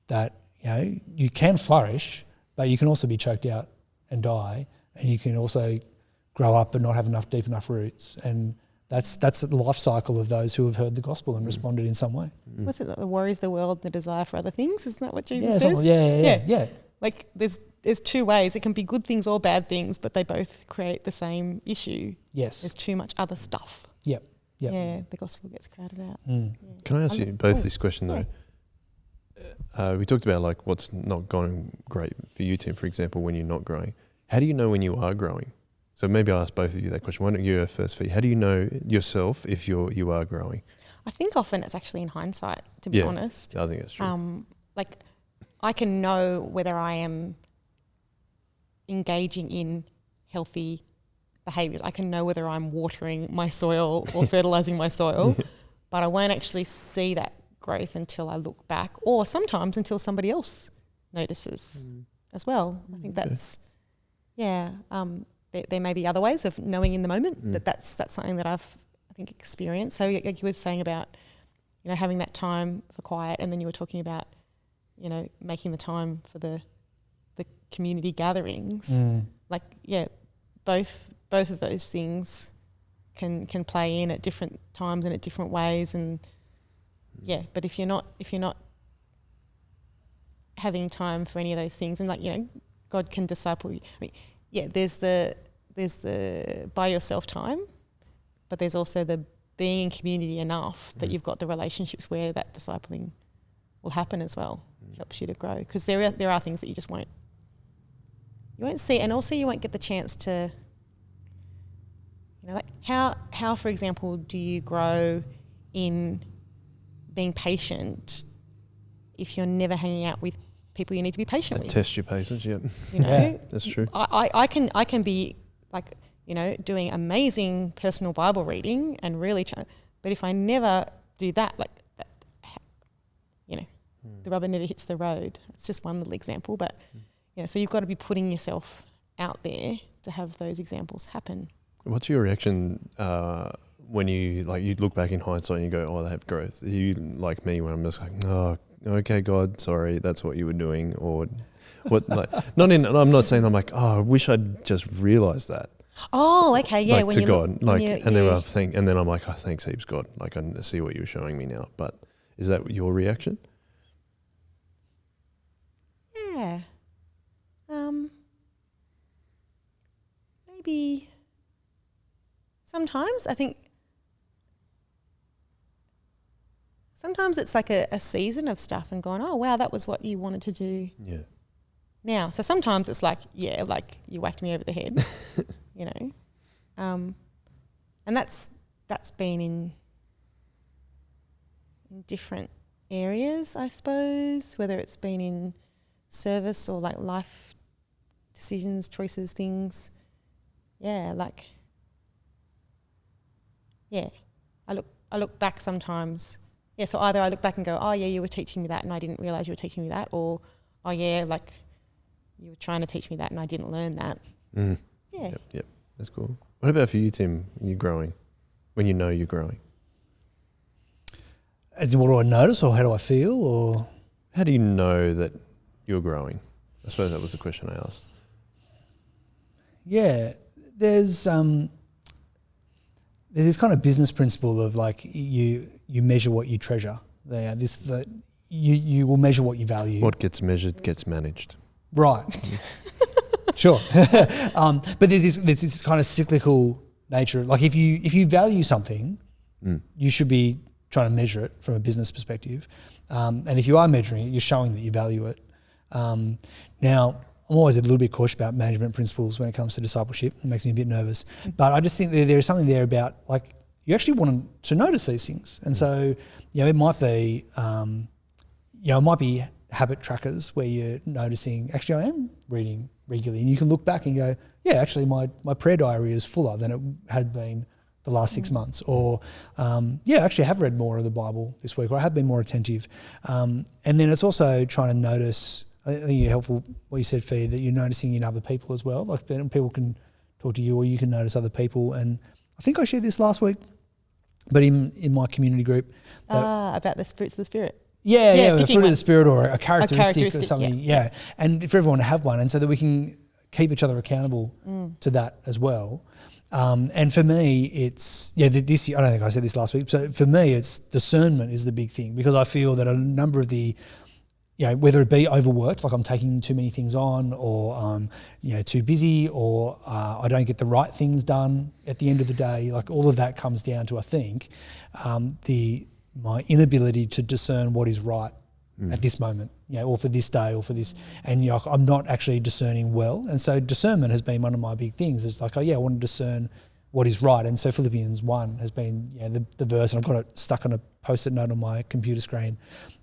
that, you know, you can flourish, but you can also be choked out and die, and you can also grow up but not have deep enough roots. And that's the life cycle of those who have heard the gospel and responded in some way. What's it that worries the world, the desire for other things? Isn't that what Jesus says? Yeah. Like there's two ways. It can be good things or bad things, but they both create the same issue. Yes. There's too much other stuff. Yep. Yeah, the gospel gets crowded out. Mm. Yeah. Can I ask you both this question though? We talked about like what's not going great for you, Tim, for example, when you're not growing. How do you know when you are growing? So maybe I'll ask both of you that question. Why don't you go first, Fee? How do you know yourself if you are growing? I think often it's actually in hindsight, to be honest. I think that's true. Like I can know whether I am engaging in healthy behaviours. I can know whether I'm watering my soil or fertilising my soil, but I won't actually see that growth until I look back, or sometimes until somebody else notices as well. I think that's, there may be other ways of knowing in the moment, but that's something that I've, I think, experienced. So like you were saying about, you know, having that time for quiet, and then you were talking about, you know, making the time for the community gatherings. Like, both of those things can play in at different times and at different ways. And but if you're not having time for any of those things, and like, you know, God can disciple you. I mean, there's the by yourself time, but there's also the being in community enough that you've got the relationships where that discipling will happen as well. Helps you to grow, because there are things that you just won't see, and also you won't get the chance to, you know, like how for example do you grow in being patient if you're never hanging out with people you need to be patient with? Test your patience, you know, that's true. I can be like, you know, doing amazing personal Bible reading and really but if I never do that, like that, you know, the rubber never hits the road. It's just one little example, but you know, so you've got to be putting yourself out there to have those examples happen. What's your reaction when you look back in hindsight and you go, oh, they have growth? Are you like me when I'm just like, oh, okay, God, sorry, that's what you were doing? Or what? Like, I'm not saying I'm like, oh, I wish I'd just realised that. Oh, okay, yeah. Like when to you God, look, like, and then I think, and then I'm like, oh, thanks heaps, God. Like, I see what you're showing me now. But is that your reaction? Yeah. Maybe sometimes I think sometimes it's like a season of stuff and going, oh wow, that was what you wanted to do. Yeah. Now, so sometimes it's like, like you whacked me over the head, you know, and that's been in different areas, I suppose, whether it's been in service or like life decisions, choices, things. I look back sometimes. Yeah, so either I look back and go, oh yeah, you were teaching me that and I didn't realise you were teaching me that, or oh yeah, like you were trying to teach me that and I didn't learn that. Yeah. Yep. That's cool. What about for you, Tim, when you're growing? When you know you're growing? As in, what do I notice, or how do I feel, or how do you know that you're growing? I suppose that was the question I asked. Yeah, there's this kind of business principle of like you measure what you treasure. You will measure what you value. What gets measured gets managed. Right. Sure. But there's this kind of cyclical nature. Like if you value something, you should be trying to measure it from a business perspective. And if you are measuring it, you're showing that you value it. Now, I'm always a little bit cautious about management principles when it comes to discipleship. It makes me a bit nervous. But I just think there is something there about like you actually want to notice these things. And so, it might be, it might be habit trackers where you're noticing, actually I am reading regularly, and you can look back and go, yeah, actually my prayer diary is fuller than it had been the last 6 months, or actually I have read more of the Bible this week, or I have been more attentive. And then it's also trying to notice, I think you're helpful what you said, Fee, that you're noticing in other people as well. Like then people can talk to you, or you can notice other people. And I think I shared this last week, but in my community group. About the fruits of the Spirit. Yeah, the fruit of the Spirit, or a characteristic or something. Yeah. And for everyone to have one, and so that we can keep each other accountable to that as well. And for me, it's, this, I don't think I said this last week. So for me, it's discernment is the big thing, because I feel that a number of the, whether it be overworked, like I'm taking too many things on, or I'm, too busy, or I don't get the right things done at the end of the day, like all of that comes down to, I think, my inability to discern what is right at this moment, or for this day, or for this, and I'm not actually discerning well. And so discernment has been one of my big things. It's like, I want to discern what is right. And so Philippians 1 has been the verse, and I've got it stuck on a post-it note on my computer screen,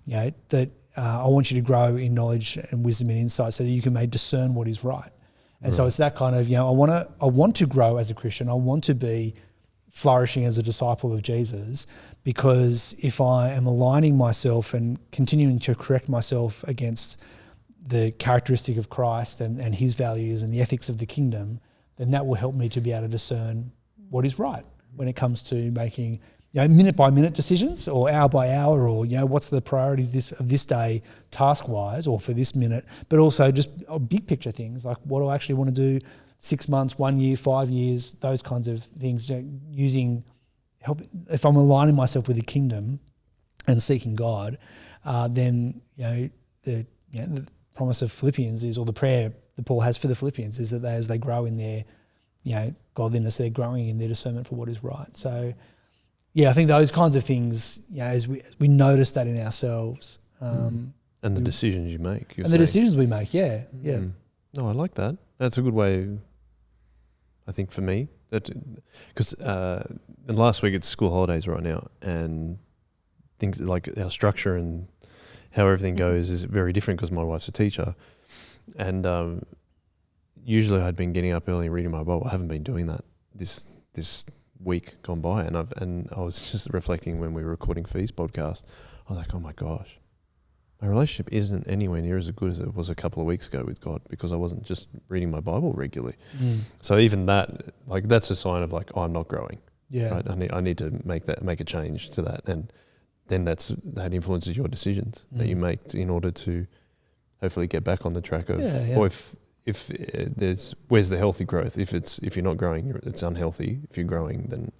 that I want you to grow in knowledge and wisdom and insight so that you can discern what is right. And so it's that kind of, I want to grow as a Christian. I want to be flourishing as a disciple of Jesus, because if I am aligning myself and continuing to correct myself against the characteristic of Christ and his values and the ethics of the kingdom, then that will help me to be able to discern what is right when it comes to making minute by minute decisions, or hour by hour, or what's the priorities of this day task wise, or for this minute, but also just big picture things like what do I actually want to do 6 months, 1 year, 5 years, those kinds of things, using help. If I'm aligning myself with the kingdom and seeking God, then the promise of Philippians is, or the prayer that Paul has for the Philippians is that as they grow in their godliness, they're growing in their discernment for what is right. So I think those kinds of things, as we notice that in ourselves, and the decisions you make, the decisions we make, No, I like that. That's a good way, I think, for me. Because and last week it's school holidays right now, and things like our structure and how everything goes is very different because my wife's a teacher, and usually I'd been getting up early and reading my Bible. I haven't been doing that this week gone by, and I was just reflecting when we were recording Fee's podcast. I was like, oh my gosh, my relationship isn't anywhere near as good as it was a couple of weeks ago with God, because I wasn't just reading my Bible regularly. So even that, that's a sign of I'm not growing. Yeah, right? I need to make a change to that, and then that influences your decisions that you make in order to hopefully get back on the track of, or if there's, where's the healthy growth? If you're not growing, it's unhealthy. If you're growing, then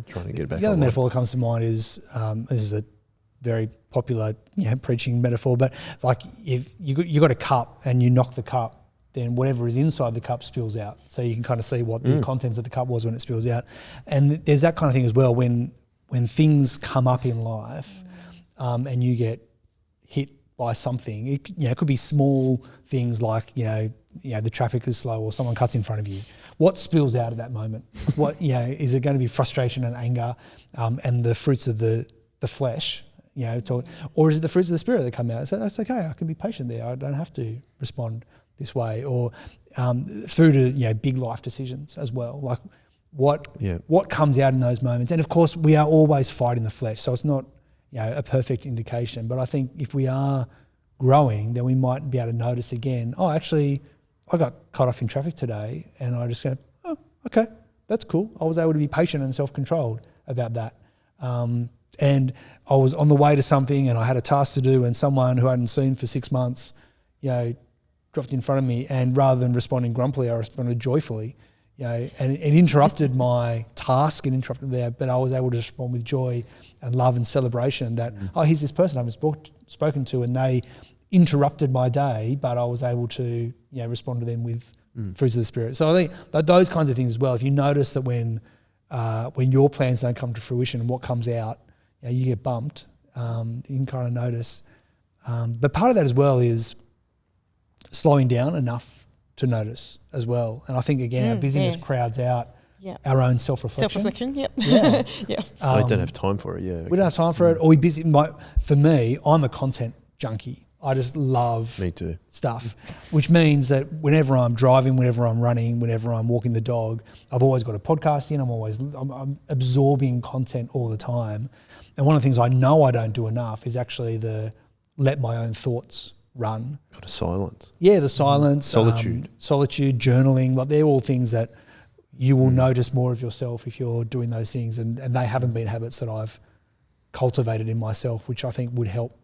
trying to get back. The other metaphor that comes to mind is this is a very popular preaching metaphor, but if you got a cup and you knock the cup, then whatever is inside the cup spills out. So you can kind of see what the contents of the cup was when it spills out. And there's that kind of thing as well when things come up in life, and you get hit by something. It could be small things like the traffic is slow, or someone cuts in front of you. What spills out at that moment? What is it going to be frustration and anger, and the fruits of the flesh? Or is it the fruits of the Spirit that come out? So that's okay. I can be patient there. I don't have to respond this way. Or through to big life decisions as well. Like what comes out in those moments. And of course, we are always fighting the flesh, so it's not a perfect indication. But I think if we are growing, then we might be able to notice again, oh, actually, I got cut off in traffic today, and I just go, oh, okay, that's cool. I was able to be patient and self-controlled about that. And I was on the way to something, and I had a task to do, and someone who I hadn't seen for 6 months, dropped in front of me, and rather than responding grumpily, I responded joyfully, and it interrupted my task and interrupted there, but I was able to respond with joy and love and celebration that, oh, here's this person I haven't spoken to, and they interrupted my day, but I was able to respond to them with fruits of the Spirit. So I think that those kinds of things as well, if you notice that when your plans don't come to fruition, what comes out, you get bumped, you can kind of notice. But part of that as well is slowing down enough to notice as well. And I think, again, our busyness crowds out our own self-reflection. Self-reflection, yep. Yeah. Yeah. I don't have time for it, yeah. We don't have time for it. Or we busy. For me, I'm a content junkie. I just love Me too. stuff, which means that whenever I'm driving, whenever I'm running, whenever I'm walking the dog, I've always got a podcast in. I'm absorbing content all the time. And one of the things I know I don't do enough is actually let my own thoughts run. Got a silence. Yeah, the silence. Solitude. Solitude, journaling. Like they're all things that you will notice more of yourself if you're doing those things. And they haven't been habits that I've cultivated in myself, which I think would help.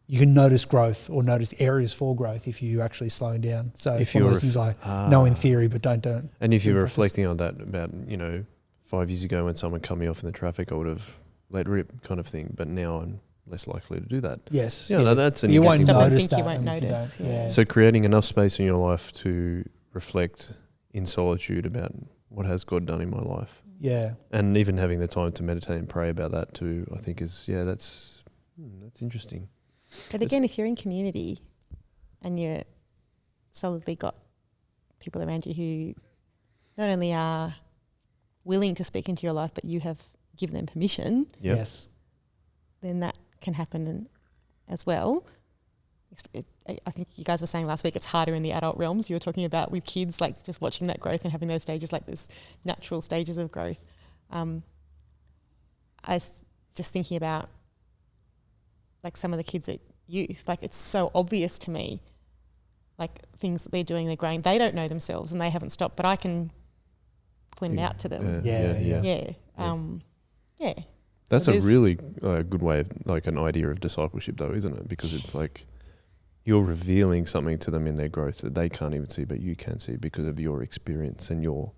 You can notice growth or notice areas for growth if you're actually slowing down. So if one of those things I know in theory but don't do it. And if you're reflecting on that about, 5 years ago when someone cut me off in the traffic, I would have let rip kind of thing. But now I'm less likely to do that. Yes. Yeah, that's an you won't interesting Stop and notice think you that. won't if you notice, don't. yeah. So creating enough space in your life to reflect in solitude about what has God done in my life. Yeah. And even having the time to meditate and pray about that too, I think that's interesting. But again, if you're in community and you're solidly got people around you who not only are willing to speak into your life, but you have given them permission, Yep. Yes. then that can happen as well. I think you guys were saying last week it's harder in the adult realms. You were talking about with kids, like just watching that growth and having those stages, like this natural stages of growth. I was just thinking about like some of the kids at youth, like it's so obvious to me, like things that they're doing, they're growing. They don't know themselves and they haven't stopped, but I can point it out to them. Yeah. That's So a really good way of, like, an idea of discipleship though, isn't it? Because it's like you're revealing something to them in their growth that they can't even see, but you can see because of your experience and your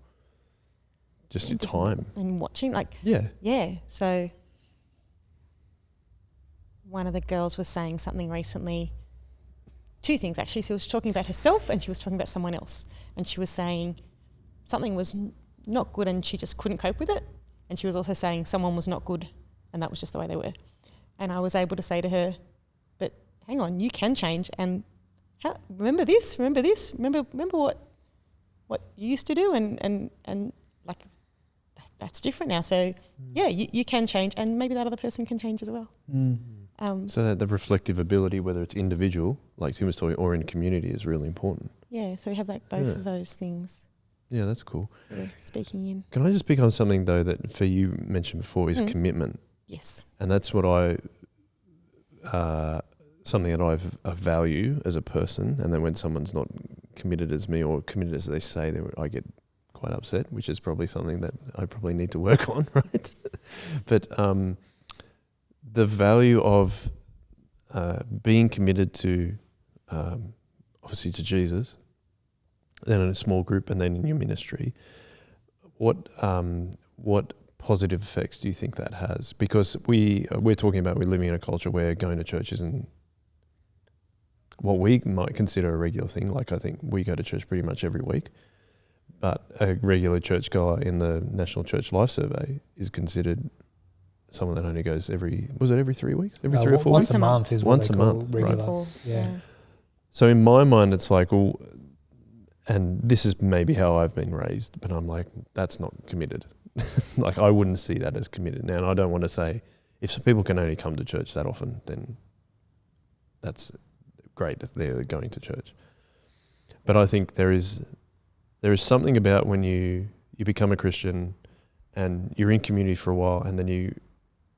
time. And watching, like, Yeah. So one of the girls was saying something recently, two things actually. She was talking about herself and she was talking about someone else. And she was saying something was not good and she just couldn't cope with it. And she was also saying someone was not good and that was just the way they were. And I was able to say to her, but hang on, you can change. And remember what you used to do and like that's different now. So yeah, you can change and maybe that other person can change as well. So that the reflective ability, whether it's individual, like Tim was talking, or in community, is really important. Yeah, so we have like both of those things. Yeah, that's cool. So speaking in. Can I just pick on something though that for you mentioned before is commitment? Yes. And that's what something that I value as a person. And then when someone's not committed as me or committed as they say, I get quite upset, which is probably something that I probably need to work on, right? But the value of being committed to, obviously to Jesus, then in a small group and then in your ministry, what positive effects do you think that has? Because we're talking about we're living in a culture where going to church isn't what we might consider a regular thing. Like I think we go to church pretty much every week, but a regular church goer in the National Church Life Survey is considered someone that only goes every 3 weeks? Every 3 or 4 once weeks? a month is what Once they a call month, regular. right. Yeah. So in my mind, it's like, well, and this is maybe how I've been raised, but I'm like, that's not committed. Like I wouldn't see that as committed now. And I don't want to say, if some people can only come to church that often, then that's great if they're going to church. But I think there is something about when you become a Christian and you're in community for a while and then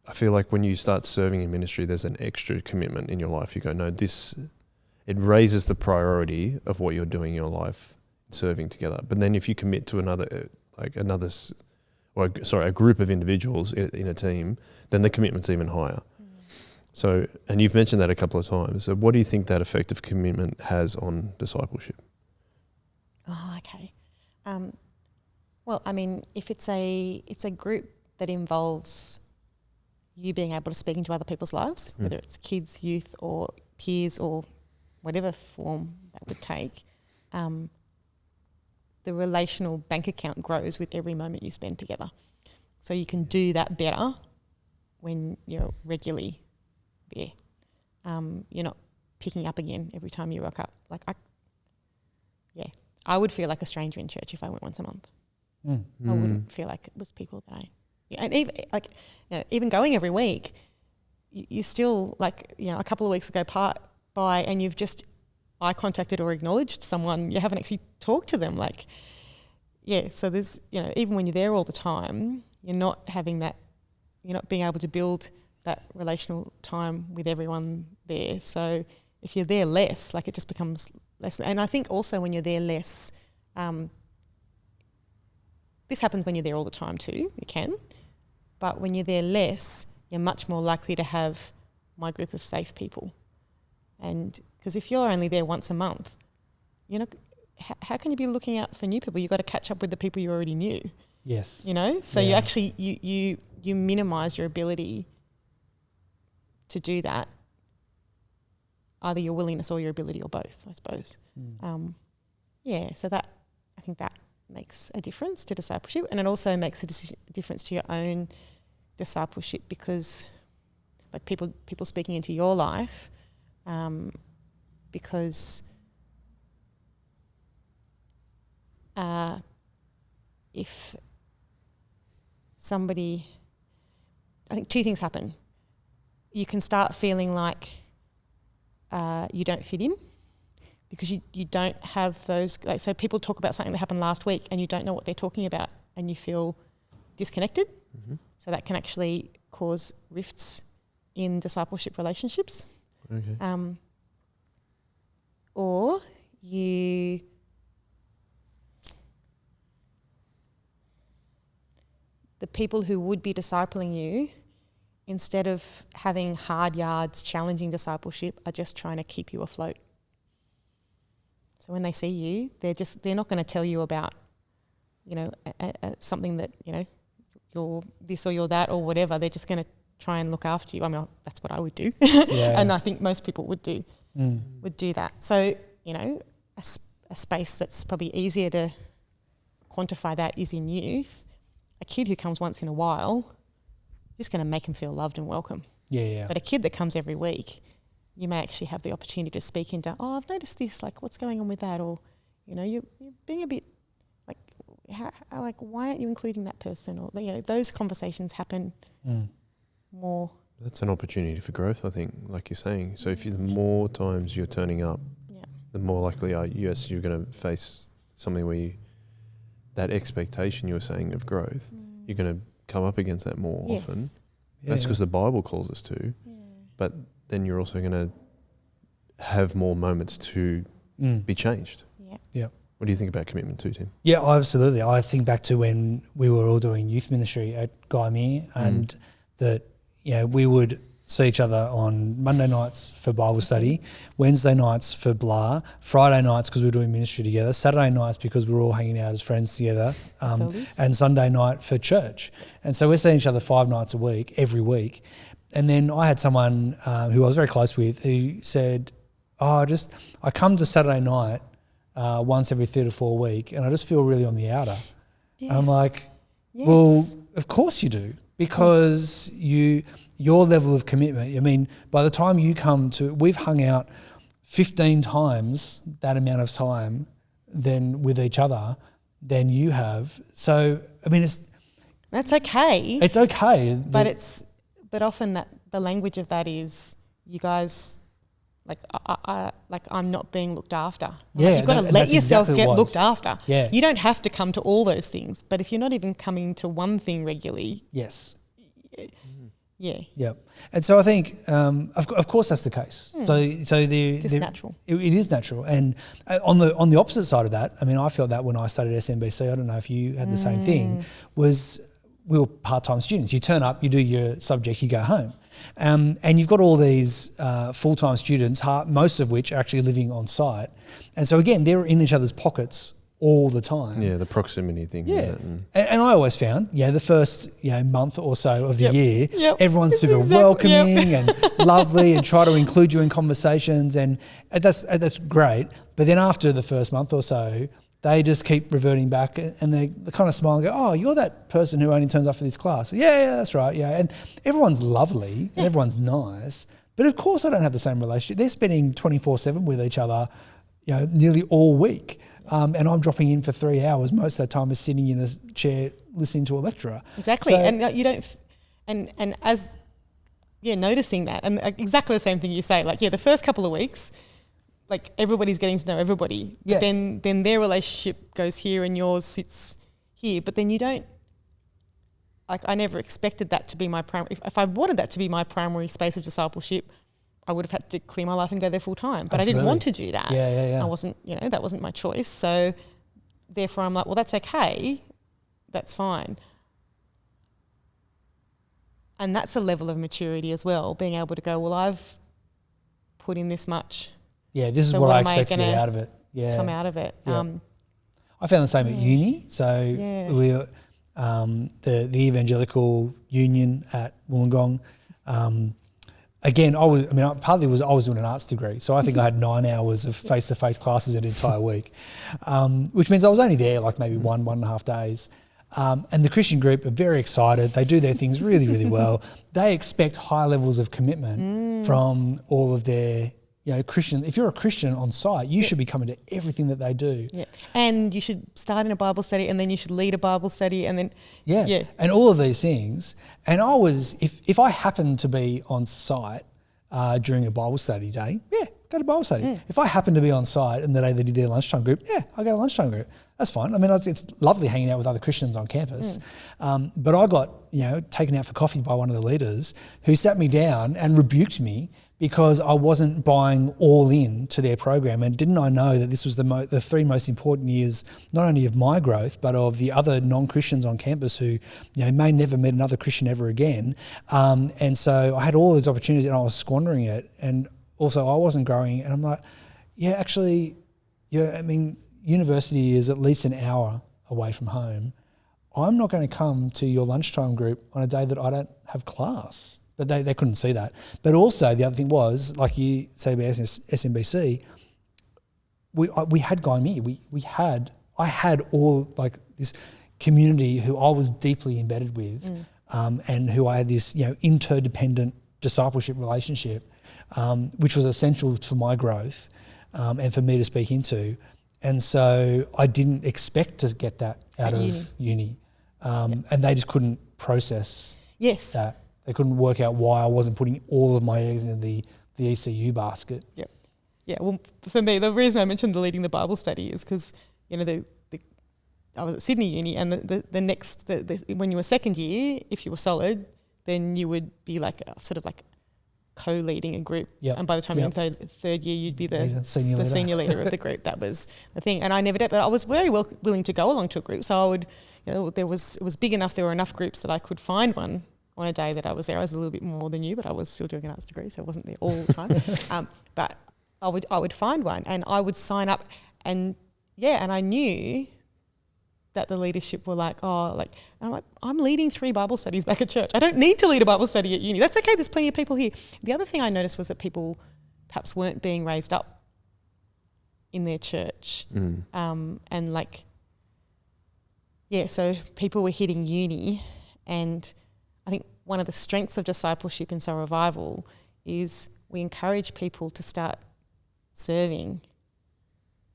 I feel like when you start serving in ministry, there's an extra commitment in your life. You go, no, it raises the priority of what you're doing in your life, serving together. But then if you commit to a group of individuals in a team, then the commitment's even higher. So, and you've mentioned that a couple of times. So what do you think that effect of commitment has on discipleship? Oh, okay. Well, I mean, if it's a group that involves you being able to speak into other people's lives, whether it's kids, youth, or peers, or whatever form that would take, the relational bank account grows with every moment you spend together. So you can do that better when you're regularly there. You're not picking up again every time you rock up. I would feel like a stranger in church if I went once a month. Mm. I wouldn't feel like it was people that and even even going every week, you still a couple of weeks ago by and you've just eye contacted or acknowledged someone, you haven't actually talked to them. So there's, even when you're there all the time, you're not having that, you're not being able to build that relational time with everyone there. So if you're there less, it just becomes less. And I think also when you're there less, this happens when you're there all the time too, it can. But when you're there less, you're much more likely to have my group of safe people. And because if you're only there once a month, how can you be looking out for new people? You've got to catch up with the people you already knew. Yes. So you actually, you minimise your ability to do that, either your willingness or your ability or both, I suppose. So that, I think that makes a difference to discipleship, and it also makes a difference to your own discipleship, because people speaking into your life, because if somebody, I think two things happen. You can start feeling like you don't fit in, because you don't have those, so people talk about something that happened last week and you don't know what they're talking about and you feel disconnected. Mm-hmm. So that can actually cause rifts in discipleship relationships. Okay. Or the people who would be discipling you, instead of having hard yards, challenging discipleship, are just trying to keep you afloat. So when they see you, they're not going to tell you about, something that, you're this or you're that or whatever. They're just going to try and look after you. I mean, that's what I would do. Yeah. And I think most people would do that. So, a space that's probably easier to quantify that is in youth. A kid who comes once in a while, you're just going to make them feel loved and welcome. Yeah. But a kid that comes every week, you may actually have the opportunity to speak into, I've noticed this, what's going on with that? Or, you're being a bit why aren't you including that person? Or, those conversations happen more. That's an opportunity for growth, I think, like you're saying. So if the more times you're turning up, the more likely you're going to face something where that expectation you were saying of growth, you're going to come up against that more often. Yeah. That's because the Bible calls us to. Yeah. But then you're also going to have more moments to be changed. Yeah. What do you think about commitment too, Tim? Yeah, absolutely. I think back to when we were all doing youth ministry at Guymere, and that we would see each other on Monday nights for Bible study, Wednesday nights for blah, Friday nights because we were doing ministry together, Saturday nights because we were all hanging out as friends together, and Sunday night for church. And so we're seeing each other 5 nights a week, every week. And then I had someone who I was very close with who said, I come to Saturday night once every 3 to 4 weeks, and I just feel really on the outer. Yes. I'm like, well, of course you do, because your level of commitment, I mean, by the time you come to, we've hung out 15 times that amount of time than with each other than you have. So, I mean, that's okay. It's okay. But often that the language of that is you guys, I'm not being looked after. Yeah, you've got to let yourself get looked after. Yeah. You don't have to come to all those things, but if you're not even coming to one thing regularly. Yes. Yeah. Yeah. And so I think, of course, that's the case. It's natural. It is natural. And on the opposite side of that, I mean, I felt that when I studied SMBC, I don't know if you had the same thing, was we were part-time students. You turn up, you do your subject, you go home. And you've got all these full-time students, most of which are actually living on site. And so again, they're in each other's pockets all the time. Yeah, the proximity thing. Yeah. And I always found, the first month or so of the year, everyone's super welcoming and lovely and try to include you in conversations, and that's great. But then after the first month or so, they just keep reverting back, and they kind of smile and go, oh, you're that person who only turns up for this class. Yeah, that's right, And everyone's lovely and everyone's nice. But of course I don't have the same relationship. They're spending 24/7 with each other, nearly all week. and I'm dropping in for 3 hours. Most of the time is sitting in a chair listening to a lecturer. Exactly. So, and you don't, and as, noticing that, and exactly the same thing you say, like, the first couple of weeks, like everybody's getting to know everybody. Yeah. But then their relationship goes here and yours sits here. But then you don't, like, I never expected that to be my primary. If I wanted that to be my primary space of discipleship, I would have had to clear my life and go there full time. But Absolutely. I didn't want to do that. Yeah. I wasn't, that wasn't my choice. So therefore I'm like, well, that's okay. That's fine. And that's a level of maturity as well, being able to go, well, I've put in this much. Yeah, this is So what I am expect to get out of it. Yeah. Come out of it. Yeah. I found the same at uni. So we were the Evangelical Union at Wollongong. Again, partly I was doing an arts degree, so I think I had 9 hours of face-to-face classes an entire week, which means I was only there like maybe 1.5 days. And the Christian group are very excited. They do their things really, really well. They expect high levels of commitment from all of their, Christian. If you're a Christian on site, you should be coming to everything that they do. Yeah, and you should start in a Bible study, and then you should lead a Bible study, and then and all of these things. And I was, if I happened to be on site during a Bible study day, go to Bible study. If I happen to be on site and the day they did their lunchtime group, I go to lunchtime group. That's fine. I mean, it's lovely hanging out with other Christians on campus. But I got, taken out for coffee by one of the leaders who sat me down and rebuked me because I wasn't buying all in to their program. And didn't I know that this was the 3 most important years, not only of my growth, but of the other non-Christians on campus who, may never meet another Christian ever again. And so I had all these opportunities and I was squandering it. And also I wasn't growing. And I'm like, university is at least an hour away from home. I'm not going to come to your lunchtime group on a day that I don't have class. But they couldn't see that. But also the other thing was, like you say about SMBC, we had Guy Meir. I had all like this community who I was deeply embedded with, and who I had this interdependent discipleship relationship, which was essential for my growth, and for me to speak into. And so I didn't expect to get that out of uni. And they just couldn't process that. They couldn't work out why I wasn't putting all of my eggs in the ECU basket. Yeah. Well, for me, the reason I mentioned the leading the Bible study is because, I was at Sydney Uni, and the next, when you were second year, if you were solid, then you would be like sort of like co-leading a group. And by the time you're in third year, you'd be the senior leader of the group. That was the thing. And I never did, but I was very willing to go along to a group. So I would, it was big enough, there were enough groups that I could find one on a day that I was there. I was a little bit more than you, but I was still doing an arts degree, so I wasn't there all the time. But I would find one, and I would sign up, and I knew that the leadership were like, I'm leading 3 Bible studies back at church. I don't need to lead a Bible study at uni. That's okay, there's plenty of people here. The other thing I noticed was that people perhaps weren't being raised up in their church. So people were hitting uni, and I think one of the strengths of discipleship in Soul Revival is we encourage people to start serving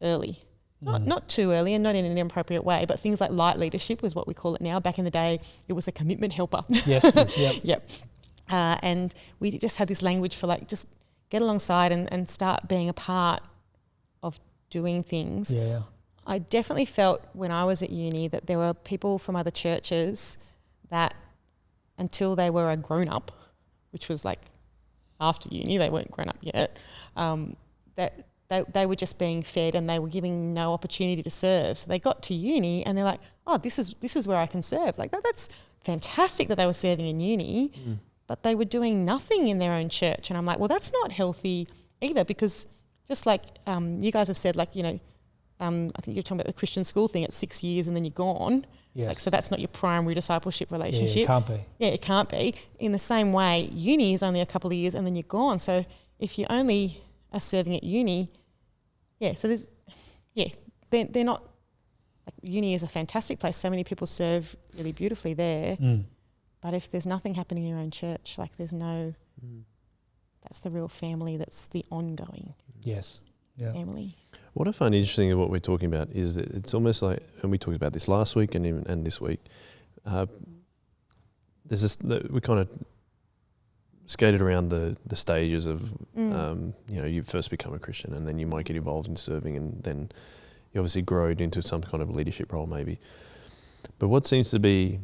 early. Not too early and not in an inappropriate way, but things like light leadership was what we call it now. Back in the day, it was a commitment helper. Yes, Yep. And we just had this language for like just get alongside and start being a part of doing things. Yeah. I definitely felt when I was at uni that there were people from other churches that until they were a grown-up, which was like after uni, they weren't grown up yet, that they were just being fed and they were giving no opportunity to serve. So they got to uni and they're like, oh, this is where I can serve. Like that's fantastic that they were serving in uni, but they were doing nothing in their own church. And I'm like, well, that's not healthy either, because just like you guys have said, like, I think you're talking about the Christian school thing at 6 years and then you're gone. Yes. Like, so that's not your primary discipleship relationship. Yeah, it can't be. Yeah, it can't be. In the same way, uni is only a couple of years and then you're gone. So if you only are serving at uni, they're not, like, uni is a fantastic place. So many people serve really beautifully there. But if there's nothing happening in your own church, like there's no, that's the real family, that's the ongoing. Yes. family. What I find interesting of what we're talking about is that it's almost like, and we talked about this last week and this week, there's this, we kind of skated around the stages of, you first become a Christian and then you might get involved in serving and then you obviously grow into some kind of leadership role maybe. But what seems to be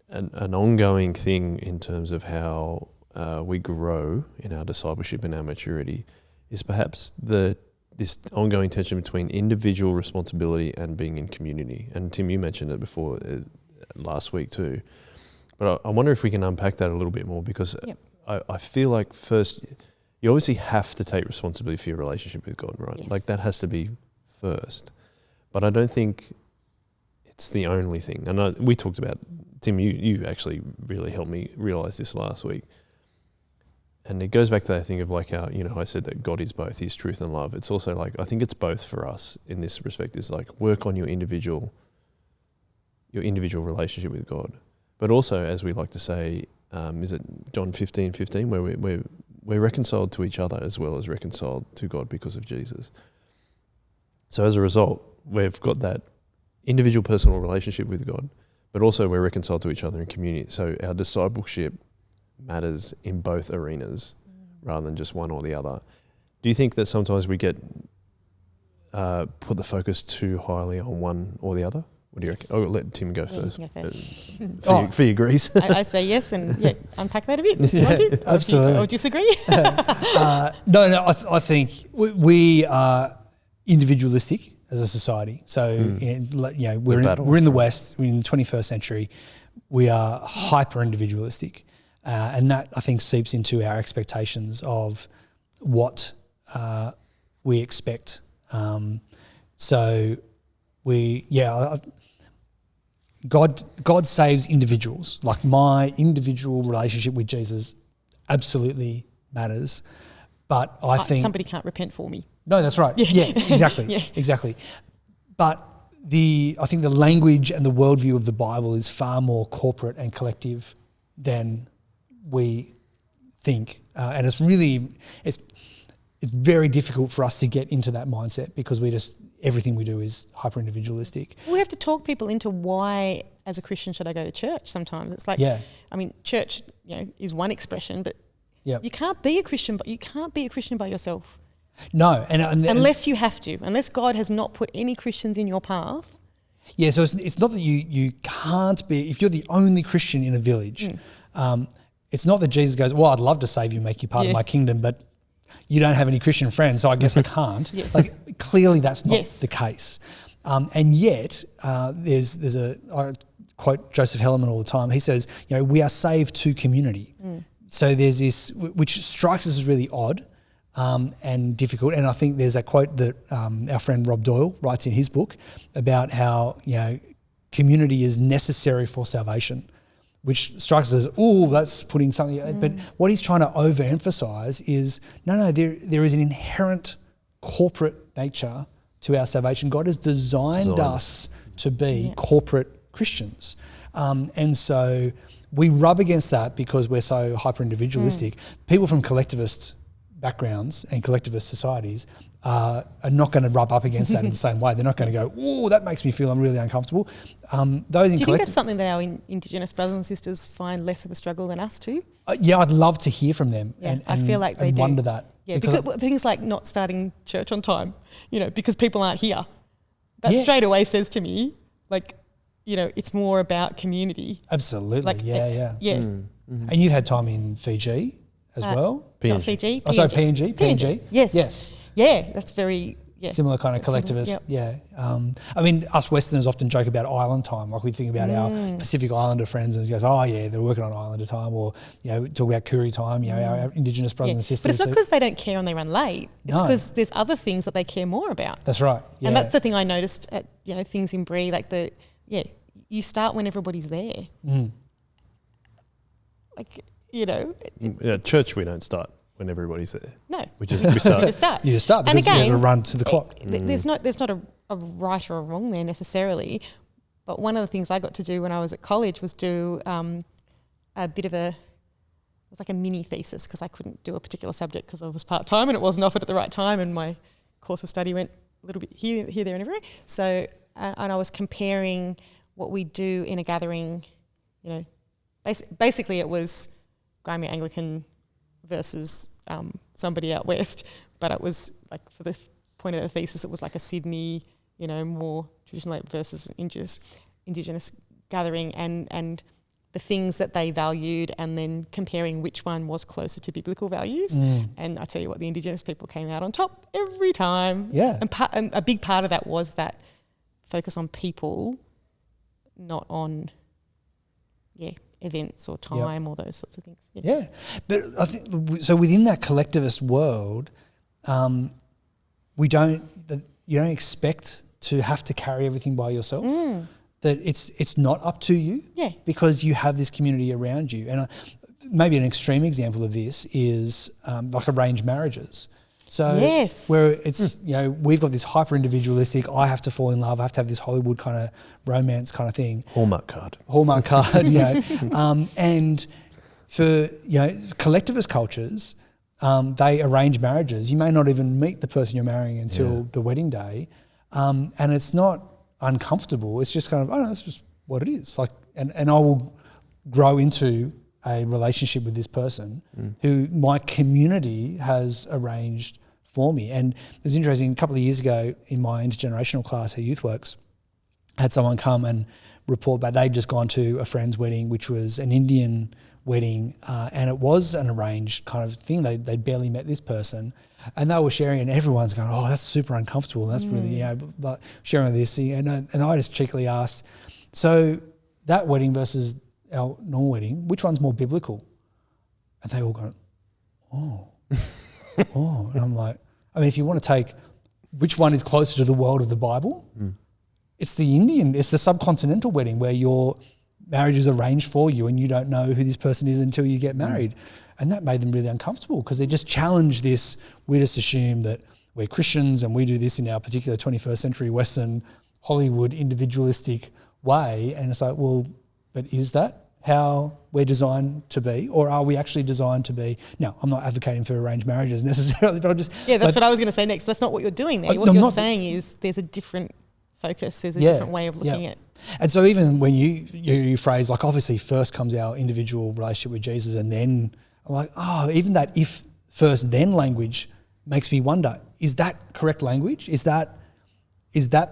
an ongoing thing in terms of how we grow in our discipleship and our maturity is perhaps this ongoing tension between individual responsibility and being in community. And Tim, you mentioned it before last week too. But I wonder if we can unpack that a little bit more because I feel like first, you obviously have to take responsibility for your relationship with God, right? Yes. Like that has to be first. But I don't think it's the only thing. And we talked about, Tim, you actually really helped me realise this last week. And it goes back to that thing of like how, I said that God is both, He's truth and love. It's also like, I think it's both for us in this respect, is like work on your individual relationship with God. But also, as we like to say, is it John 15:15, where we're reconciled to each other as well as reconciled to God because of Jesus. So as a result, we've got that individual personal relationship with God, but also we're reconciled to each other in community. So our discipleship matters in both arenas rather than just one or the other. Do you think that sometimes we get put the focus too highly on one or the other? What do you reckon? I'll let Tim go first. You can go first. For your Greece. I say yes, and unpack that a bit. Absolutely. Or disagree? No, I think we are individualistic as a society. So we're in the West, we're in the 21st century. We are hyper individualistic. And that, I think, seeps into our expectations of what we expect. God saves individuals. Like my individual relationship with Jesus absolutely matters. But I think somebody can't repent for me. No, that's right. Yeah, exactly. Exactly. But I think the language and the worldview of the Bible is far more corporate and collective than we think, and it's very difficult for us to get into that mindset because everything we do is hyper individualistic. We have to talk people into why, as a Christian, should I go to church? Sometimes it's like, I mean, church, is one expression, but you can't be a Christian, but you can't be a Christian by yourself. No, and unless you have to, unless God has not put any Christians in your path. Yeah, so it's not that you can't be, if you're the only Christian in a village. It's not that Jesus goes, well, I'd love to save you, make you part of my kingdom, but you don't have any Christian friends, so I guess I can't. Yes. Like clearly that's not the case. And yet there's I quote Joseph Hellerman all the time. He says, we are saved to community. So there's this, which strikes us as really odd and difficult. And I think there's a quote that our friend Rob Doyle writes in his book about how, community is necessary for salvation, which strikes us as, that's putting something, but what he's trying to overemphasize is, no, there is an inherent corporate nature to our salvation. God has designed us to be corporate Christians. And so we rub against that because we're so hyper-individualistic. People from collectivist backgrounds and collectivist societies are not going to rub up against that in the same way. They're not going to go, that makes me feel I'm really uncomfortable. Do you think that's something that our Indigenous brothers and sisters find less of a struggle than us too? I'd love to hear from them. And I feel like they do. Wonder that. Yeah, because things like not starting church on time, because people aren't here. That straight away says to me, it's more about community. Absolutely, yeah. Mm-hmm. And you've had time in Fiji as well? Not Fiji. Oh, sorry, PNG. PNG. Yes. Yeah, that's very... Yeah. Similar kind of collectivist, I mean, us Westerners often joke about island time, like we think about our Pacific Islander friends and it goes, they're working on Islander time, or, talk about Koori time, our Indigenous brothers and sisters. But it's not because they don't care and they run late. It's because there's other things that they care more about. That's right. Yeah. And that's the thing I noticed at, things in Bree, you start when everybody's there. Church we don't start when everybody's there. No. We start. You just start because you have to run to the clock. There's not a right or a wrong there necessarily, but one of the things I got to do when I was at college was do a bit of it was like a mini thesis because I couldn't do a particular subject because I was part-time and it wasn't offered at the right time and my course of study went a little bit here, there and everywhere. So, and I was comparing what we do in a gathering, you know, basically it was Grammy Anglican versus somebody out west, but it was like, for the point of the thesis, it was like a Sydney, you know, more traditional versus Indigenous gathering, and the things that they valued, and then comparing which one was closer to biblical values. And I tell you what, the Indigenous people came out on top every time. Yeah. And a big part of that was that focus on people, not on, events or time or those sorts of things. Yeah. But I think, so within that collectivist world, you don't expect to have to carry everything by yourself. That it's not up to you, because you have this community around you. And maybe an extreme example of this is like arranged marriages. So where it's, we've got this hyper individualistic, I have to fall in love, I have to have this Hollywood kind of romance kind of thing. Hallmark card. And for, collectivist cultures, they arrange marriages. You may not even meet the person you're marrying until the wedding day. And it's not uncomfortable. It's just kind of, that's just what it is. Like, and I will grow into a relationship with this person who my community has arranged for me. And it was interesting, a couple of years ago in my intergenerational class at YouthWorks, I had someone come and report back. They'd just gone to a friend's wedding, which was an Indian wedding, and it was an arranged kind of thing. They'd barely met this person. And they were sharing, and everyone's going, "Oh, that's super uncomfortable. That's really, like sharing this thing." And I just cheekily asked, "So that wedding versus our normal wedding, which one's more biblical?" And they all go, "Oh." And I'm like, I mean, if you want to take which one is closer to the world of the Bible, it's the subcontinental wedding where your marriage is arranged for you and you don't know who this person is until you get married. And that made them really uncomfortable because they just challenged this. We just assume that we're Christians and we do this in our particular 21st century Western Hollywood individualistic way. And it's like, well, but is that how we're designed to be? Or are we actually designed to be? Now, I'm not advocating for arranged marriages necessarily, but I'm just... Yeah, that's what I was going to say next. That's not what you're doing there. What you're saying is there's a different focus, there's a different way of looking at. And so even when you phrase, like obviously first comes our individual relationship with Jesus, and then I'm like, even that if first then language makes me wonder, is that correct language? Is that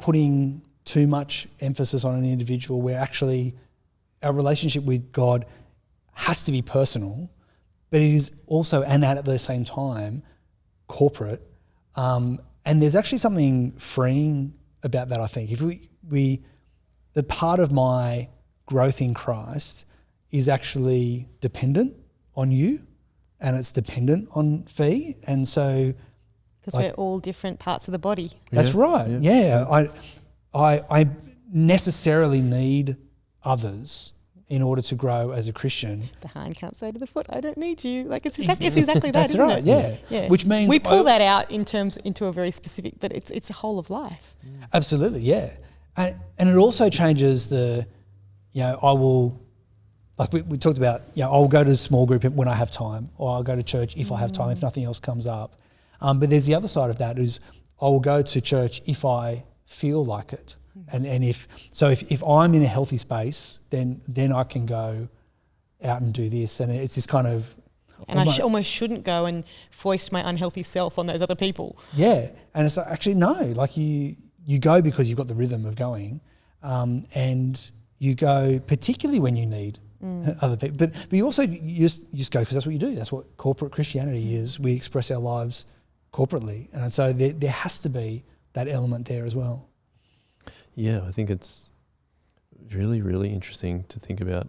putting too much emphasis on an individual where actually our relationship with God has to be personal, but it is also, and at the same time, corporate. And there's actually something freeing about that, I think. If the part of my growth in Christ is actually dependent on you, and it's dependent on Fee. And so... Because we're all different parts of the body. That's right. Yeah. I necessarily need others in order to grow as a Christian. The hand can't say to the foot, "I don't need you." Like it's exactly that, that's isn't right, it? Yeah. Which means we pull that out into a very specific, but it's a whole of life. Absolutely, yeah. And it also changes I will, like we talked about, I'll go to a small group when I have time, or I'll go to church if I have time, if nothing else comes up. But there's the other side of that is I will go to church if I feel like it. And if I'm in a healthy space, then I can go out and do this. And it's this kind of... And I almost shouldn't go and foist my unhealthy self on those other people. Yeah. And it's like, actually, no. Like you go because you've got the rhythm of going, and you go particularly when you need other people. But you also you just go because that's what you do. That's what corporate Christianity is. We express our lives corporately. And so there has to be that element there as well. Yeah, I think it's really, really interesting to think about.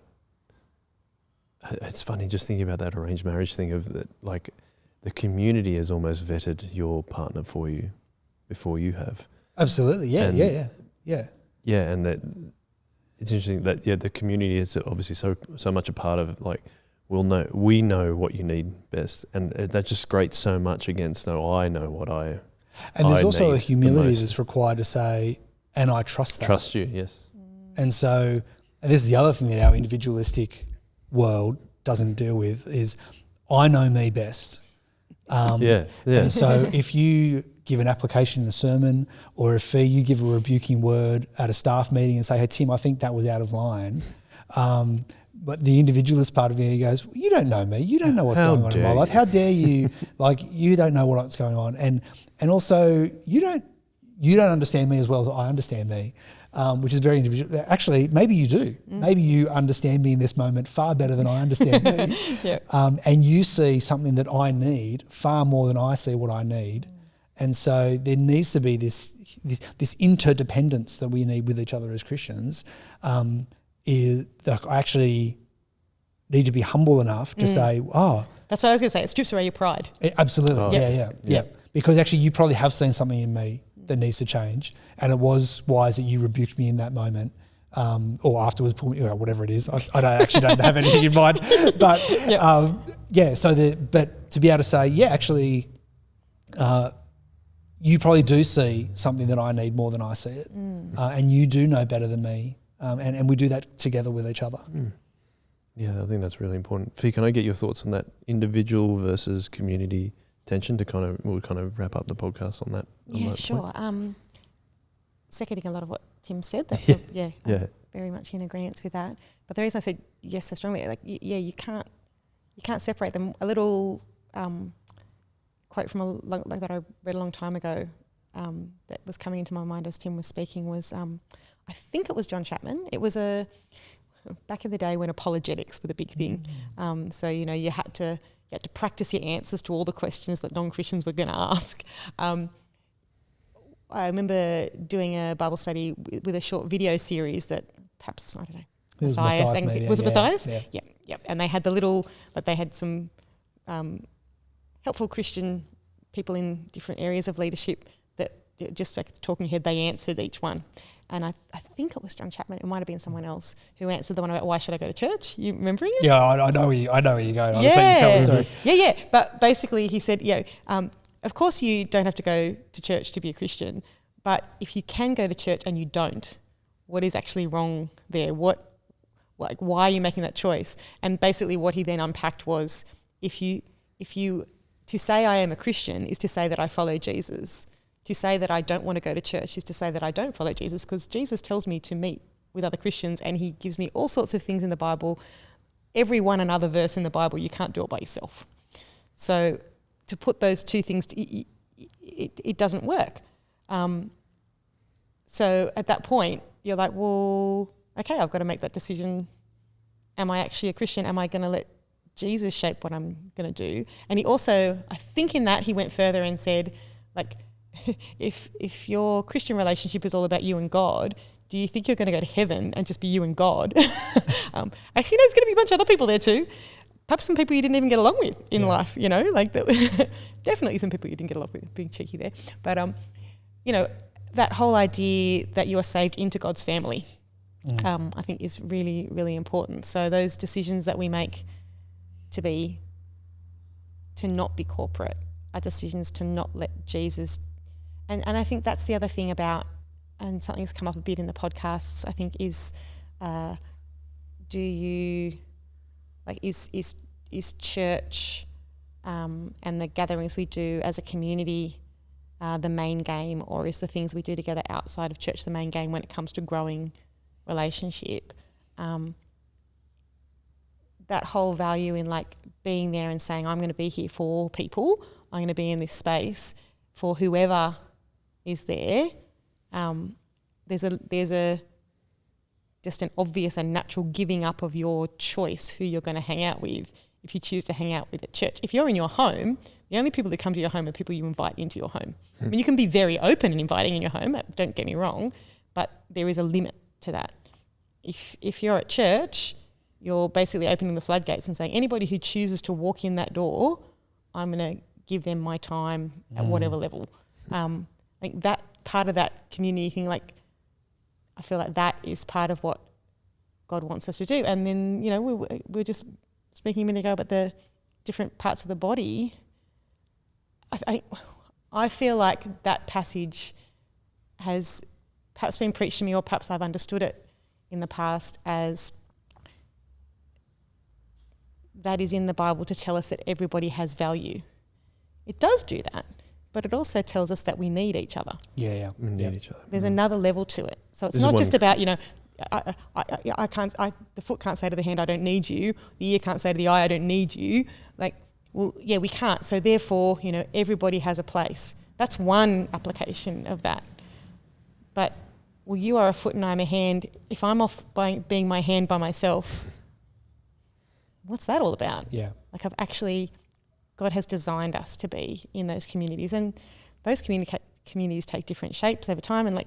It's funny just thinking about that arranged marriage thing of that, like the community has almost vetted your partner for you before you have. Absolutely, yeah. Yeah, and that it's interesting that the community is obviously so much a part of it. Like we know what you need best, and that just grates so much against I know what I. And there's also a humility that's required to say, and I trust that. Trust you, yes. And so, and this is the other thing that our individualistic world doesn't deal with is I know me best. And so if you give an application in a sermon, or if you give a rebuking word at a staff meeting and say, hey, Tim, I think that was out of line. But the individualist part of me goes, you don't know me. You don't know what's going on in my life. How dare you? Like, you don't know what's going on. And also, you don't understand me as well as I understand me, which is very individual. Actually, maybe you do. Maybe you understand me in this moment far better than I understand me. Yeah. And you see something that I need far more than I see what I need. And so there needs to be this interdependence that we need with each other as Christians. Is that I actually need to be humble enough to say, that's what I was going to say. It strips away your pride. Absolutely. Oh. Yeah. Because actually you probably have seen something in me that needs to change. And it was wise that you rebuked me in that moment. Or afterwards, pull me, whatever it is. I don't have anything in mind. But but to be able to say, actually, you probably do see something that I need more than I see it. And you do know better than me. And we do that together with each other. Yeah, I think that's really important. Fee, can I get your thoughts on that individual versus community tension we'll kind of wrap up the podcast on that? Sure. Seconding a lot of what Tim said. That's very much in agreement with that. But the reason I said yes so strongly, you can't separate them. A little quote from that I read a long time ago that was coming into my mind as Tim was speaking was, I think it was John Chapman. It was back in the day when apologetics were the big thing. So you had to practice your answers to all the questions that non-Christians were going to ask. I remember doing a Bible study with a short video series that perhaps, I don't know, Matthias. Was it Matthias? Yeah. Yeah. And they had they had some helpful Christian people in different areas of leadership that just like the talking head, they answered each one. And I think it was John Chapman. It might have been someone else who answered the one about why should I go to church? You remembering it? Yeah, I know where you're going. I'll just let you tell the story. Yeah. But basically he said, of course you don't have to go to church to be a Christian, but if you can go to church and you don't, what is actually wrong there? Why are you making that choice? And basically what he then unpacked was if you to say I am a Christian is to say that I follow Jesus. To say that I don't want to go to church is to say that I don't follow Jesus, because Jesus tells me to meet with other Christians and he gives me all sorts of things in the Bible. Every one another verse in the Bible, you can't do it by yourself. So to put those two things, it doesn't work. So at that point, you're like, well, okay, I've got to make that decision. Am I actually a Christian? Am I going to let Jesus shape what I'm going to do? And he also, I think in that, he went further and said, like, if your Christian relationship is all about you and God, do you think you're going to go to heaven and just be you and God? Actually, there's going to be a bunch of other people there too. Perhaps some people you didn't even get along with in life, definitely some people you didn't get along with, being cheeky there. But, that whole idea that you are saved into God's family, I think is really, really important. So those decisions that we make to not be corporate are decisions to not let Jesus. And I think that's the other thing about, and something that's come up a bit in the podcasts, I think is, is church and the gatherings we do as a community the main game, or is the things we do together outside of church the main game when it comes to growing relationship? That whole value in like being there and saying, I'm going to be here for people, I'm going to be in this space for whoever is there. There's just an obvious and natural giving up of your choice who you're going to hang out with if you choose to hang out with at church. If you're in your home, the only people that come to your home are people you invite into your home. I mean, you can be very open and inviting in your home, don't get me wrong, but there is a limit to that. If you're at church, you're basically opening the floodgates and saying, anybody who chooses to walk in that door, I'm going to give them my time at whatever level. Like that part of that community thing, like I feel like that is part of what God wants us to do. And then, we're just speaking a minute ago about the different parts of the body. I feel like that passage has perhaps been preached to me, or perhaps I've understood it in the past as that is in the Bible to tell us that everybody has value. It does do that. but it also tells us that we need each other. Yeah. We need each other. There's another level to it. So it's This is not one- just about, the foot can't say to the hand, I don't need you. The ear can't say to the eye, I don't need you. Like, well, yeah, we can't. So therefore, everybody has a place. That's one application of that. But, well, you are a foot and I'm a hand. If I'm off by being my hand by myself, what's that all about? Yeah. Like God has designed us to be in those communities, and those communities take different shapes over time. And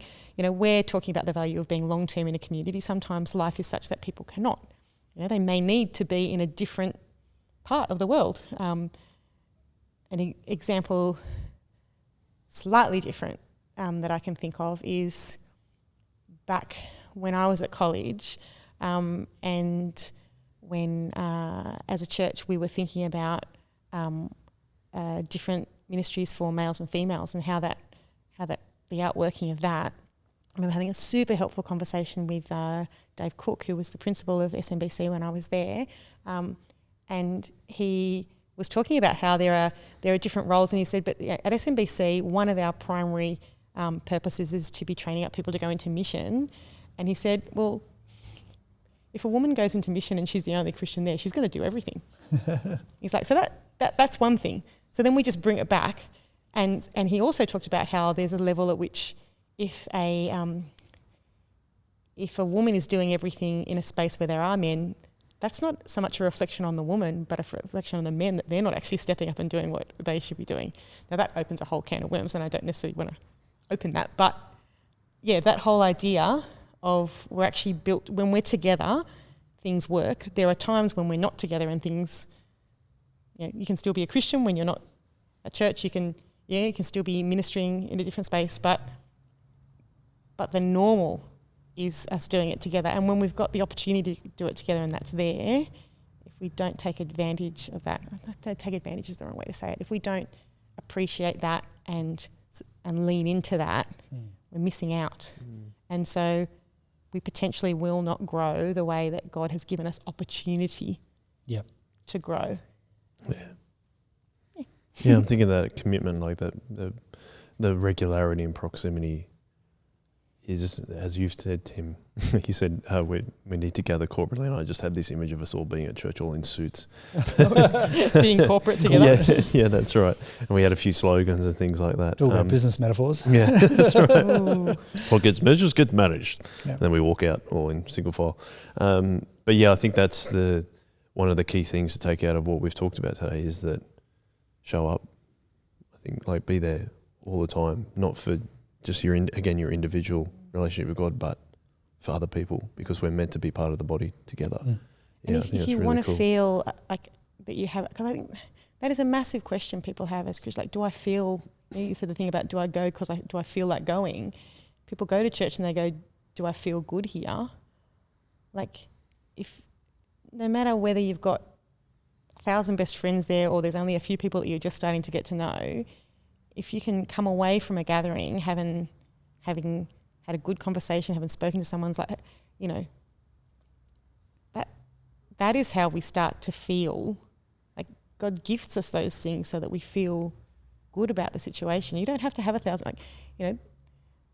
we're talking about the value of being long-term in a community. Sometimes life is such that people cannot. They may need to be in a different part of the world. An example slightly different that I can think of is back when I was at college, and when as a church we were thinking about different ministries for males and females and how that the outworking of that. I remember having a super helpful conversation with Dave Cook, who was the principal of SMBC when I was there, and he was talking about how there are different roles, and he said, but at SMBC, one of our primary purposes is to be training up people to go into mission. And he said, well, if a woman goes into mission and she's the only Christian there, she's going to do everything. He's like, so that's one thing. So then we just bring it back, and he also talked about how there's a level at which if a woman is doing everything in a space where there are men, that's not so much a reflection on the woman, but a reflection on the men, that they're not actually stepping up and doing what they should be doing. Now that opens a whole can of worms, and I don't necessarily want to open that. But yeah, that whole idea of we're actually built, when we're together, things work. There are times when we're not together and things, you can still be a Christian when you're not at church. You can still be ministering in a different space, but the normal is us doing it together. And when we've got the opportunity to do it together and that's there, if we don't take advantage of that, don't take advantage is the wrong way to say it. If we don't appreciate that and lean into that, we're missing out. And so we potentially will not grow the way that God has given us opportunity to grow. Yeah, I'm thinking that commitment, like the regularity and proximity is just, as you've said, Tim, you said we need to gather corporately, and I just had this image of us all being at church all in suits. Being corporate together. Yeah, that's right. And we had a few slogans and things like that. Talk about business metaphors. Yeah, that's right. What gets measured gets managed. Yeah. Then we walk out all in single file. But yeah, I think that's one of the key things to take out of what we've talked about today is that show up. I think like be there all the time, not for just your individual relationship with God, but for other people, because we're meant to be part of the body together. And if you really want to feel like that you have, because I think that is a massive question people have as Christians. Like, do I feel? You said the thing about do I go because do I feel like going? People go to church and they go, do I feel good here? Like, if no matter whether you've got 1,000 best friends there or there's only a few people that you're just starting to get to know, if you can come away from a gathering having had a good conversation, having spoken to someone's like, that is how we start to feel like God gifts us those things so that we feel good about the situation. You don't have to have 1,000,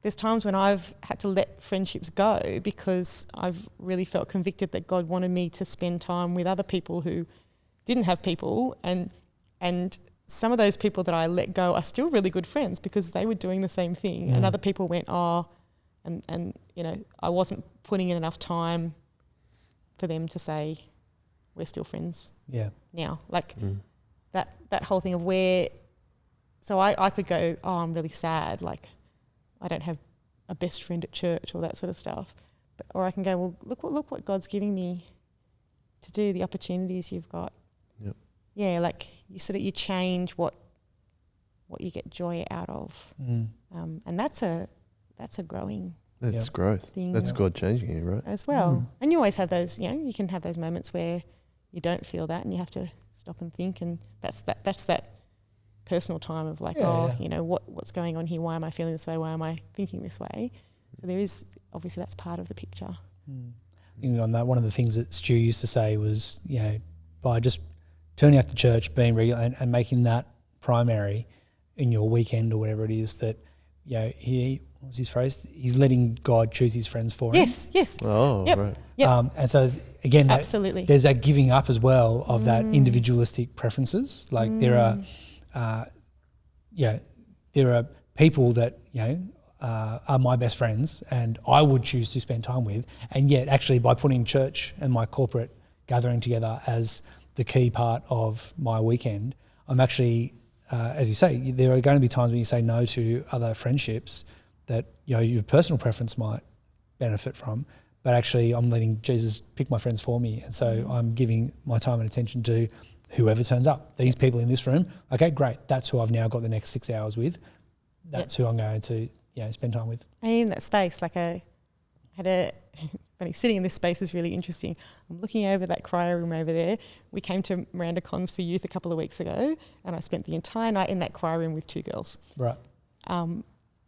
there's times when I've had to let friendships go because I've really felt convicted that God wanted me to spend time with other people who didn't have people, and some of those people that I let go are still really good friends because they were doing the same thing. And other people went, and I wasn't putting in enough time for them to say, we're still friends now. Like that whole thing of so I could go, I'm really sad, like I don't have a best friend at church or that sort of stuff. Or I can go, well, look what God's giving me to do, the opportunities you've got. Yeah, like you change what you get joy out of, and that's a growing. That's growth. Thing. That's God changing you, right? As well, and you always have those. You can have those moments where you don't feel that, and you have to stop and think, and that's that personal time of like, what's going on here? Why am I feeling this way? Why am I thinking this way? So there is obviously that's part of the picture. On that, one of the things that Stu used to say was, by just turning up to church, being regular and making that primary, in your weekend or whatever it is that, what was his phrase? He's letting God choose his friends for him. Yes. Oh, Yep. right. Yep. And so again, Absolutely. there's that giving up as well of that individualistic preferences. Like there are people that, are my best friends and I would choose to spend time with. And yet actually by putting church and my corporate gathering together as the key part of my weekend, I'm actually, as you say, there are going to be times when you say no to other friendships that, your personal preference might benefit from, but actually I'm letting Jesus pick my friends for me. And so I'm giving my time and attention to whoever turns up. These people in this room, okay, great. That's who I've now got the next 6 hours with. That's who I'm going to, spend time with. And in that space, like sitting in this space is really interesting. I'm looking over that cryo room over there. We came to Miranda Cons for youth a couple of weeks ago, and I spent the entire night in that cryo room with 2 girls. Right.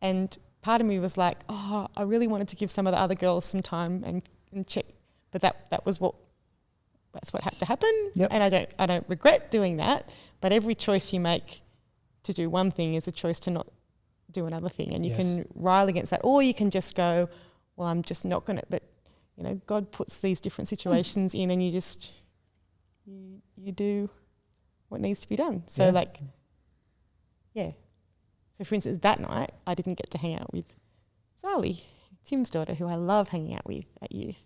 And part of me was like, oh, I really wanted to give some of the other girls some time and check, but that's what had to happen. Yep. And I don't regret doing that. But every choice you make to do one thing is a choice to not do another thing, and you can rile against that, or you can just go, well, I'm just not going to. But God puts these different situations in, and you just you do what needs to be done. So So for instance, that night I didn't get to hang out with Sally, Tim's daughter, who I love hanging out with at youth.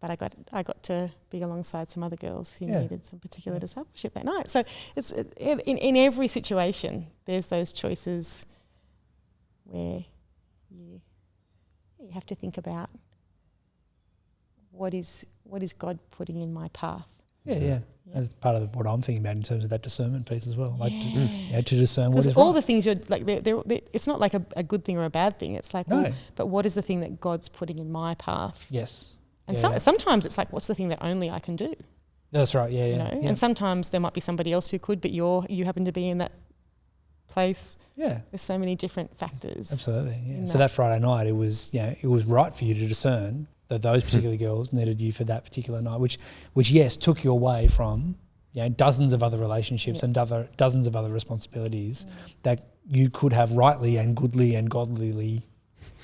But I got to be alongside some other girls who needed some particular discipleship that night. So it's in every situation, there's those choices where you have to think about what is God putting in my path. Yeah. As part of what I'm thinking about in terms of that discernment piece as well, to discern what is all right. the things you're like, they're, it's not like a good thing or a bad thing. It's like, but what is the thing that God's putting in my path? Yes. And sometimes it's like, what's the thing that only I can do? That's right. Yeah. And sometimes there might be somebody else who could, but you happen to be in that place. Yeah. There's so many different factors. Absolutely. Yeah. So that Friday night, it was right for you to discern that those particular girls needed you for that particular night, which yes, took you away from dozens of other relationships and dozens of other responsibilities that you could have rightly and goodly and godlyly.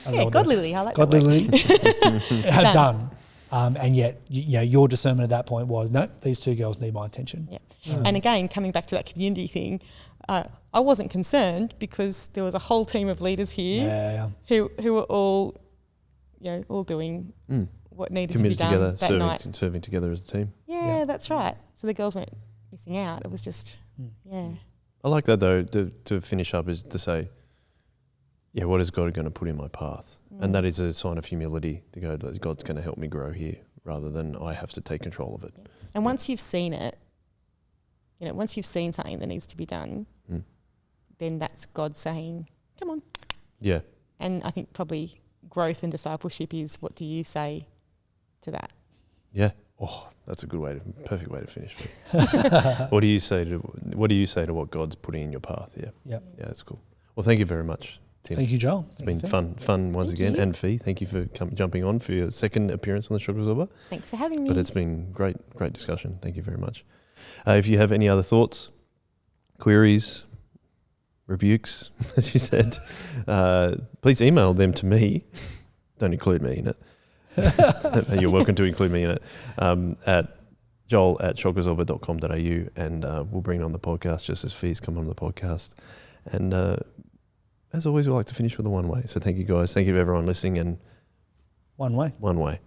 Godlyly. I like godlyly have done. And yet, your discernment at that point was, no, these 2 girls need my attention. Yeah. And again, coming back to that community thing, I wasn't concerned because there was a whole team of leaders here who were all doing what needed committed to be done together, that night. serving together as a team. Yeah, that's right. So the girls weren't missing out. It was just, I like that though, to finish up is to say, what is God going to put in my path? And that is a sign of humility to go, God's going to help me grow here rather than I have to take control of it. And once you've seen it, once you've seen something that needs to be done, then that's God saying, come on. Yeah. And I think probably growth and discipleship is, what do you say to that? Yeah. Oh, that's a perfect way to finish. What do you say to what God's putting in your path? Yeah. Yeah, that's cool. Well, thank you very much, Tim. Thank you, Joel. It's been fun once again. And Fee, thank you for jumping on for your second appearance on the Shock Absorber. Thanks for having me. But it's been great discussion. Thank you very much. If you have any other thoughts, queries, rebukes, as you said, please email them to me. Don't include me in it. You're welcome to include me in it. At joel@shockabsorber.com.au, and we'll bring it on the podcast just as Fees come on the podcast. And as always, we like to finish with a one way. So thank you guys. Thank you to everyone listening. And one way.